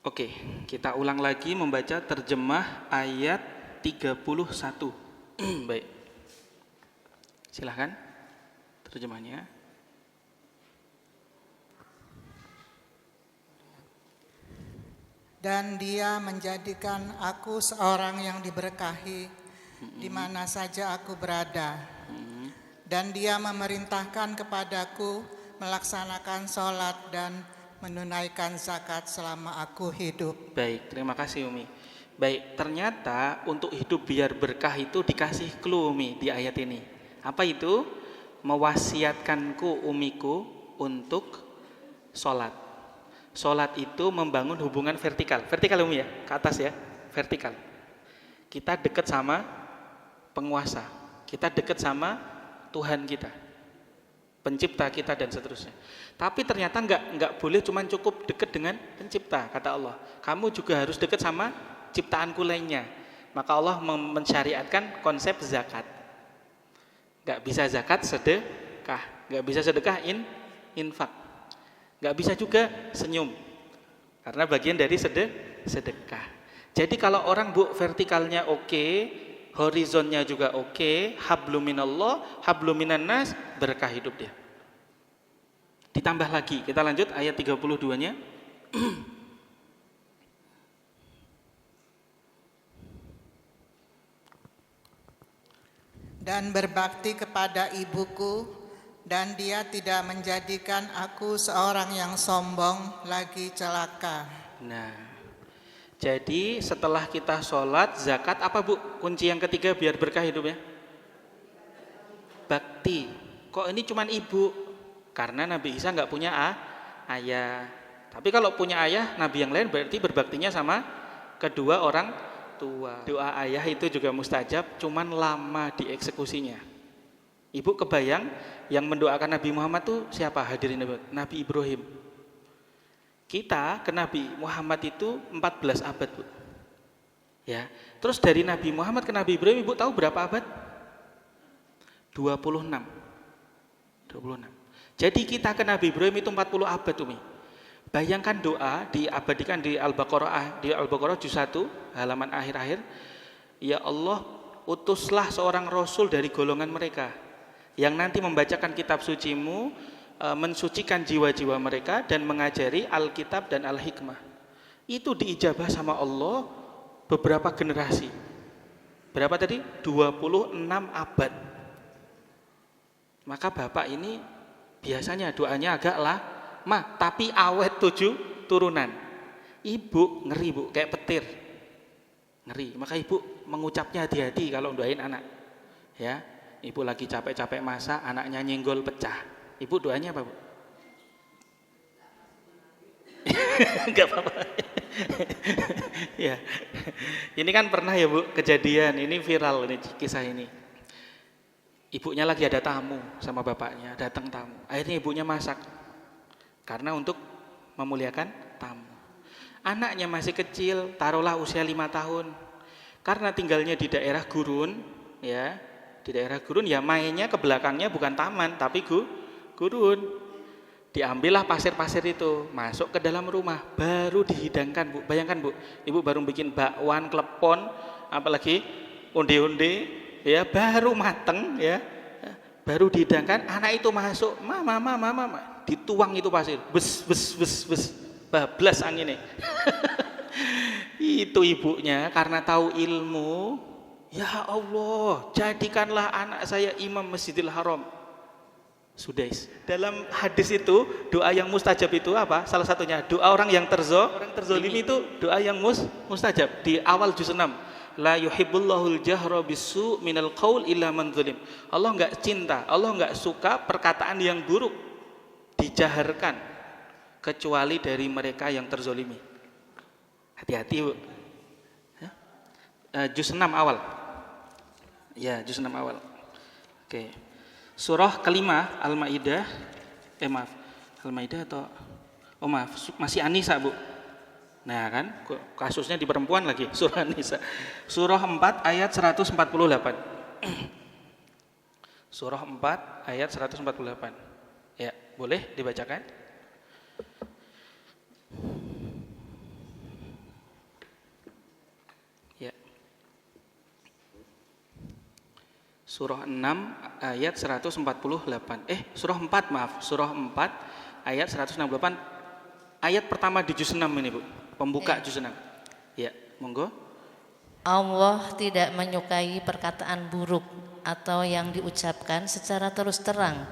Oke, kita ulang lagi membaca terjemah ayat 31. Baik. Silahkan terjemahnya. Dan dia menjadikan aku seorang yang diberkahi di mana saja aku berada. Dan dia memerintahkan kepadaku melaksanakan sholat dan menunaikan zakat selama aku hidup. Baik, terima kasih Umi. Baik, ternyata untuk hidup biar berkah itu dikasih clue Umi di ayat ini. Apa itu? Mewasiatkanku umiku untuk sholat. Sholat itu membangun hubungan vertikal. Vertikal Umi ya, ke atas ya, vertikal. Kita dekat sama penguasa. Kita dekat sama Tuhan kita, pencipta kita dan seterusnya. Tapi ternyata enggak boleh cuman cukup dekat dengan pencipta, kata Allah. Kamu juga harus dekat sama ciptaanku lainnya. Maka Allah mensyariatkan konsep zakat. Enggak bisa zakat sedekah, enggak bisa sedekah infak. Enggak bisa juga senyum. Karena bagian dari sedekah. Jadi kalau orang Bu vertikalnya oke, horizonnya juga oke, hablum minallah, hablum minan nas, berkah hidup dia. Ditambah lagi, kita lanjut ayat 32-nya. Dan berbakti kepada ibuku, dan dia tidak menjadikan aku seorang yang sombong lagi celaka. Nah, jadi setelah kita sholat, zakat, apa Bu? Kunci yang ketiga biar berkah hidupnya? Bakti. Kok ini cuman ibu? Karena Nabi Isa nggak punya ayah. Tapi kalau punya ayah, Nabi yang lain berarti berbaktinya sama kedua orang tua. Doa ayah itu juga mustajab, cuman lama dieksekusinya. Ibu kebayang yang mendoakan Nabi Muhammad tuh siapa? Hadirin Nabi Ibrahim. Kita ke Nabi Muhammad itu 14 abad, Bu. Ya. Terus dari Nabi Muhammad ke Nabi Ibrahim, Ibu tahu berapa abad? 26. Jadi kita ke Nabi Ibrahim itu 40 abad, Umi. Bayangkan doa diabadikan di Al-Baqarah juz 1 halaman akhir-akhir. Ya Allah, utuslah seorang rasul dari golongan mereka yang nanti membacakan kitab sucimu, mensucikan jiwa-jiwa mereka dan mengajari Alkitab dan Al-Hikmah. Itu diijabah sama Allah beberapa generasi. Berapa tadi? 26 abad. Maka Bapak ini biasanya doanya agak lama, tapi awet 7 turunan. Ibu ngeri Bu, kayak petir. Ngeri. Maka ibu mengucapnya hati-hati kalau doain anak. Ya, ibu lagi capek-capek masak, anaknya nyenggol pecah. Ibu doanya apa Bu? Enggak apa-apa. Ya. Ini kan pernah ya Bu kejadian, ini viral ini kisah ini. Ibunya lagi ada tamu sama bapaknya, datang tamu. Akhirnya ibunya masak. Karena untuk memuliakan tamu. Anaknya masih kecil, taruhlah usia 5 tahun. Karena tinggalnya di daerah gurun, ya. Di daerah gurun ya mainnya ke belakangnya bukan taman tapi gurun. Diambillah pasir-pasir itu, masuk ke dalam rumah, baru dihidangkan Bu. Bayangkan Bu, ibu baru bikin bakwan, klepon, apalagi onde-onde, ya baru mateng, ya baru dihidangkan, anak itu masuk, mama, dituang itu pasir, bes, bablas anginnya. Itu ibunya karena tahu ilmu, ya Allah, jadikanlah anak saya imam Masjidil Haram. Sudais. Dalam hadis itu doa yang mustajab itu apa? Salah satunya doa orang yang terzolimi itu doa yang mustajab di awal juz 6. La yuhibbullahul jahra bisu minal qaul illa man zulim. Allah enggak cinta, Allah enggak suka perkataan yang buruk dijaharkan kecuali dari mereka yang terzolimi. Hati-hati Bu. Juz 6 awal. Ya, juz 6 awal. Oke. Surah kelima Al-Maidah, Al-Maidah atau masih An-Nisa Bu. Nah kan kasusnya di perempuan lagi, surah An-Nisa. Surah 4 ayat 148. Surah 4 ayat 148. Ya, boleh dibacakan? Surah 6 ayat 148. Surah 4 maaf. Surah 4 ayat 168. Ayat pertama di juz 6 ini Bu. Pembuka juz 6. Ya, monggo. Allah tidak menyukai perkataan buruk atau yang diucapkan secara terus terang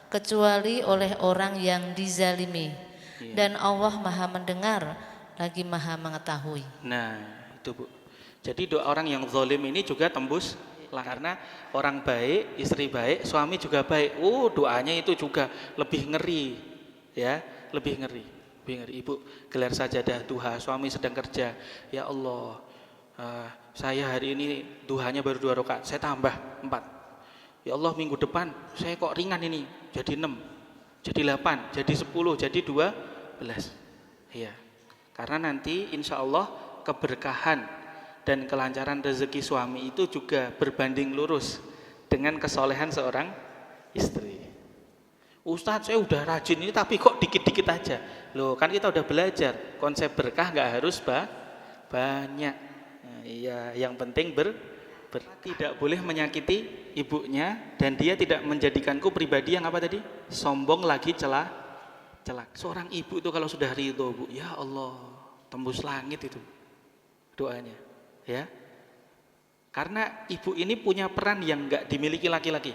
kecuali oleh orang yang dizalimi. Dan Allah Maha mendengar lagi Maha mengetahui. Nah, itu Bu. Jadi doa orang yang zalim ini juga tembus langit. Karena orang baik, istri baik, suami juga baik. Doanya itu juga lebih ngeri, ya, lebih ngeri. Lebih ngeri. Ibu gelar sajadah duha, suami sedang kerja. Ya Allah, saya hari ini duhanya baru 2 rakaat, saya tambah 4. Ya Allah, minggu depan saya kok ringan ini, jadi 6, jadi 8, jadi 10, jadi 12. Ya. Karena nanti insya Allah keberkahan dan kelancaran rezeki suami itu juga berbanding lurus dengan kesolehan seorang istri. Ustadz, saya udah rajin ini tapi kok dikit-dikit aja. Loh, kan kita udah belajar konsep berkah nggak harus banyak. Nah, iya, yang penting tidak boleh menyakiti ibunya, dan dia tidak menjadikanku pribadi yang apa tadi? Sombong lagi celak. Seorang ibu itu kalau sudah ridho, Bu, ya Allah, tembus langit itu doanya, ya. Karena ibu ini punya peran yang enggak dimiliki laki-laki.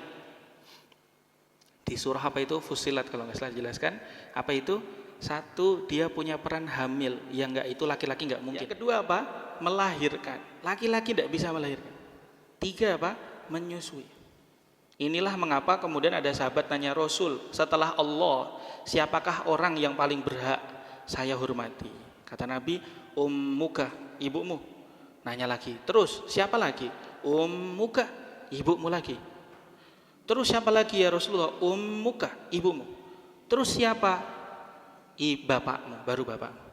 Di surah apa itu? Fussilat kalau nggak salah jelaskan. Apa itu? 1, dia punya peran hamil, yang enggak itu laki-laki enggak mungkin. Yang kedua apa? Melahirkan. Laki-laki enggak bisa melahirkan. 3 apa? Menyusui. Inilah mengapa kemudian ada sahabat tanya Rasul, setelah Allah, siapakah orang yang paling berhak saya hormati? Kata Nabi, ummuka, ibumu. Nanya lagi, terus siapa lagi? Ummuka, ibumu lagi. Terus siapa lagi ya Rasulullah? Ummuka, ibumu. Terus siapa? Bapakmu, baru bapakmu.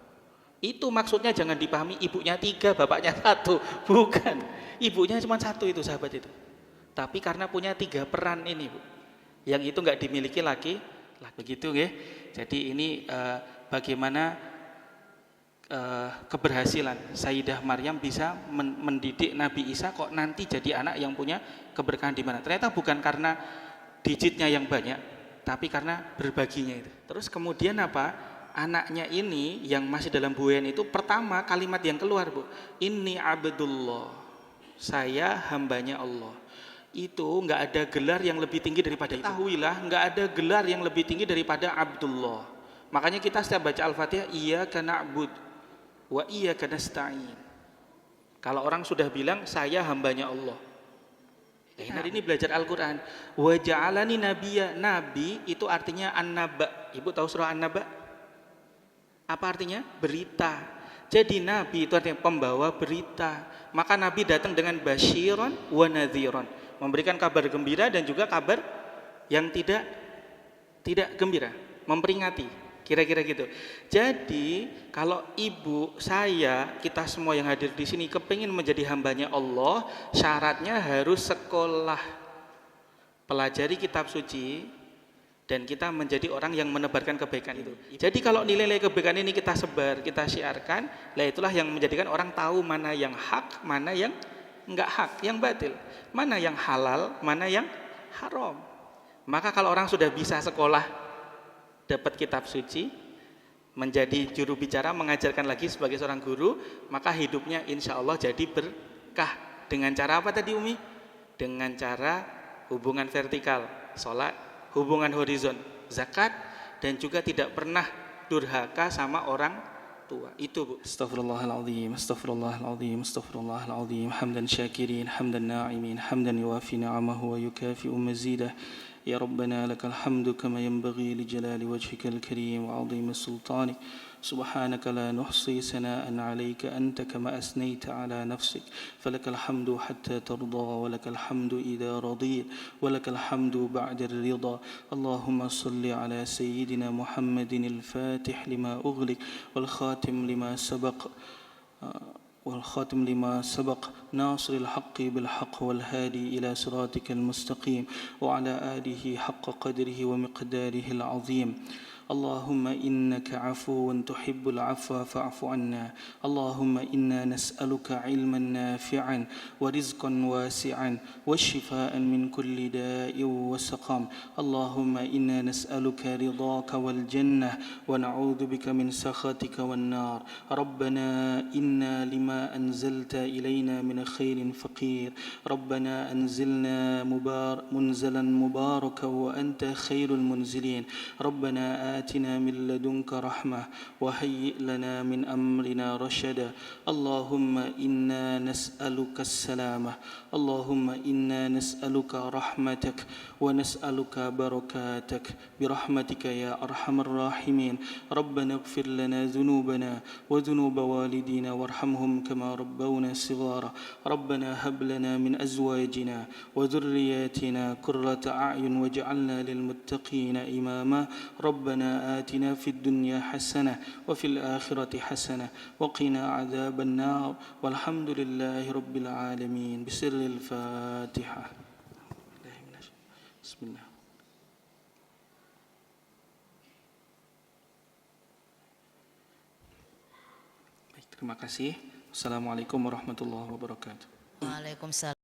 Itu maksudnya jangan dipahami ibunya 3, bapaknya 1. Bukan, ibunya cuma 1 itu sahabat itu. Tapi karena punya 3 peran ini, Bu, yang itu nggak dimiliki laki. Begitu ya. Jadi ini bagaimana keberhasilan Sayyidah Maryam bisa mendidik Nabi Isa kok nanti jadi anak yang punya keberkahan di mana. Ternyata bukan karena digitnya yang banyak, tapi karena berbaginya itu. Terus kemudian apa? Anaknya ini yang masih dalam buayan itu pertama kalimat yang keluar, Bu, inni abdullah, saya hambanya Allah. Itu nggak ada gelar yang lebih tinggi daripada itu. Ketahuilah, nggak ada gelar yang lebih tinggi daripada Abdullah. Makanya kita setiap baca Al-Fatihah, iyyaka na'budu wa iyyaka nasta'in. Kalau orang sudah bilang saya hambanya Allah. Hari ini belajar Al-Quran. Wa ja'alani nabiyya. Nabi itu artinya an-naba. Ibu tahu surah an-naba? Apa artinya? Berita. Jadi Nabi itu artinya pembawa berita. Maka Nabi datang dengan basyiron wa nadhiron, memberikan kabar gembira dan juga kabar yang tidak gembira, memperingati, kira-kira gitu. Jadi kalau ibu saya, kita semua yang hadir di sini kepingin menjadi hambanya Allah, syaratnya harus sekolah, pelajari kitab suci, dan kita menjadi orang yang menebarkan kebaikan itu. Jadi kalau nilai-nilai kebaikan ini kita sebar, kita syiarkan, lah itulah yang menjadikan orang tahu mana yang hak, mana yang enggak hak, yang batil, mana yang halal, mana yang haram. Maka kalau orang sudah bisa sekolah, dapat kitab suci, menjadi juru bicara, mengajarkan lagi sebagai seorang guru, maka hidupnya insya Allah jadi berkah. Dengan cara apa tadi Umi? Dengan cara hubungan vertikal, sholat, hubungan horizon, zakat, dan juga tidak pernah durhaka sama orang tua. Itu, Bu. Astaghfirullahaladzim, astaghfirullahaladzim, astaghfirullahaladzim. Hamdan syakirin, hamdan na'imin, hamdan yuwafi ni'amahu wa yukafi'u mazidah. Ya Rabbana lakal hamdu kama yanbaghi li jalali wajhikal karim wa 'azimi sultanik. Subhanaka la nuhsi sana'an 'alaika anta kama asnaita 'ala nafsik. Falakal hamdu hatta tarda wa lakal hamdu idza radit wa lakal hamdu ba'da ar-ridha. Allahumma salli 'ala sayyidina Muhammadin al-fatih lima ughliq wal khatim lima sabaq والخاتم لما سبق ناصر الحق بالحق والهادي إلى صراطك المستقيم وعلى آله حق قدره ومقداره العظيم. اللهم إنك عفو تحب العفو فاعف عنا. اللهم إنا نسألك علما نافعا ورزقا واسعا والشفاء من كل داء وسقام. اللهم إنا نسألك رضاك والجنة ونعوذ بك من سخطك والنار. ربنا إنا لما أنزلت إلينا من خير فقير. ربنا أنزلنا منزلا مباركا وأنت خير المنزلين. ربنا آتنا من لدنك رحمة وهيئ لنا من أمرنا رشدا اللهم إنا نسألك السلامة اللهم إنا نسألك رحمتك ونسألك بركاتك برحمتك يا أرحم الراحمين ربنا اغفر لنا ذنوبنا وذنوب والدينا وارحمهم كما ربونا صغارا ربنا هب لنا من أزواجنا وذرياتنا قرة أعين واجعلنا للمتقين إماما ربنا آتنا في الدنيا حسنة وفي الآخرة حسنة وقنا عذاب النار والحمد لله رب العالمين بسر الفاتحة بسم الله. Baik, terima kasih. Assalamualaikum warahmatullahi wabarakatuh. Waalaikumsalam.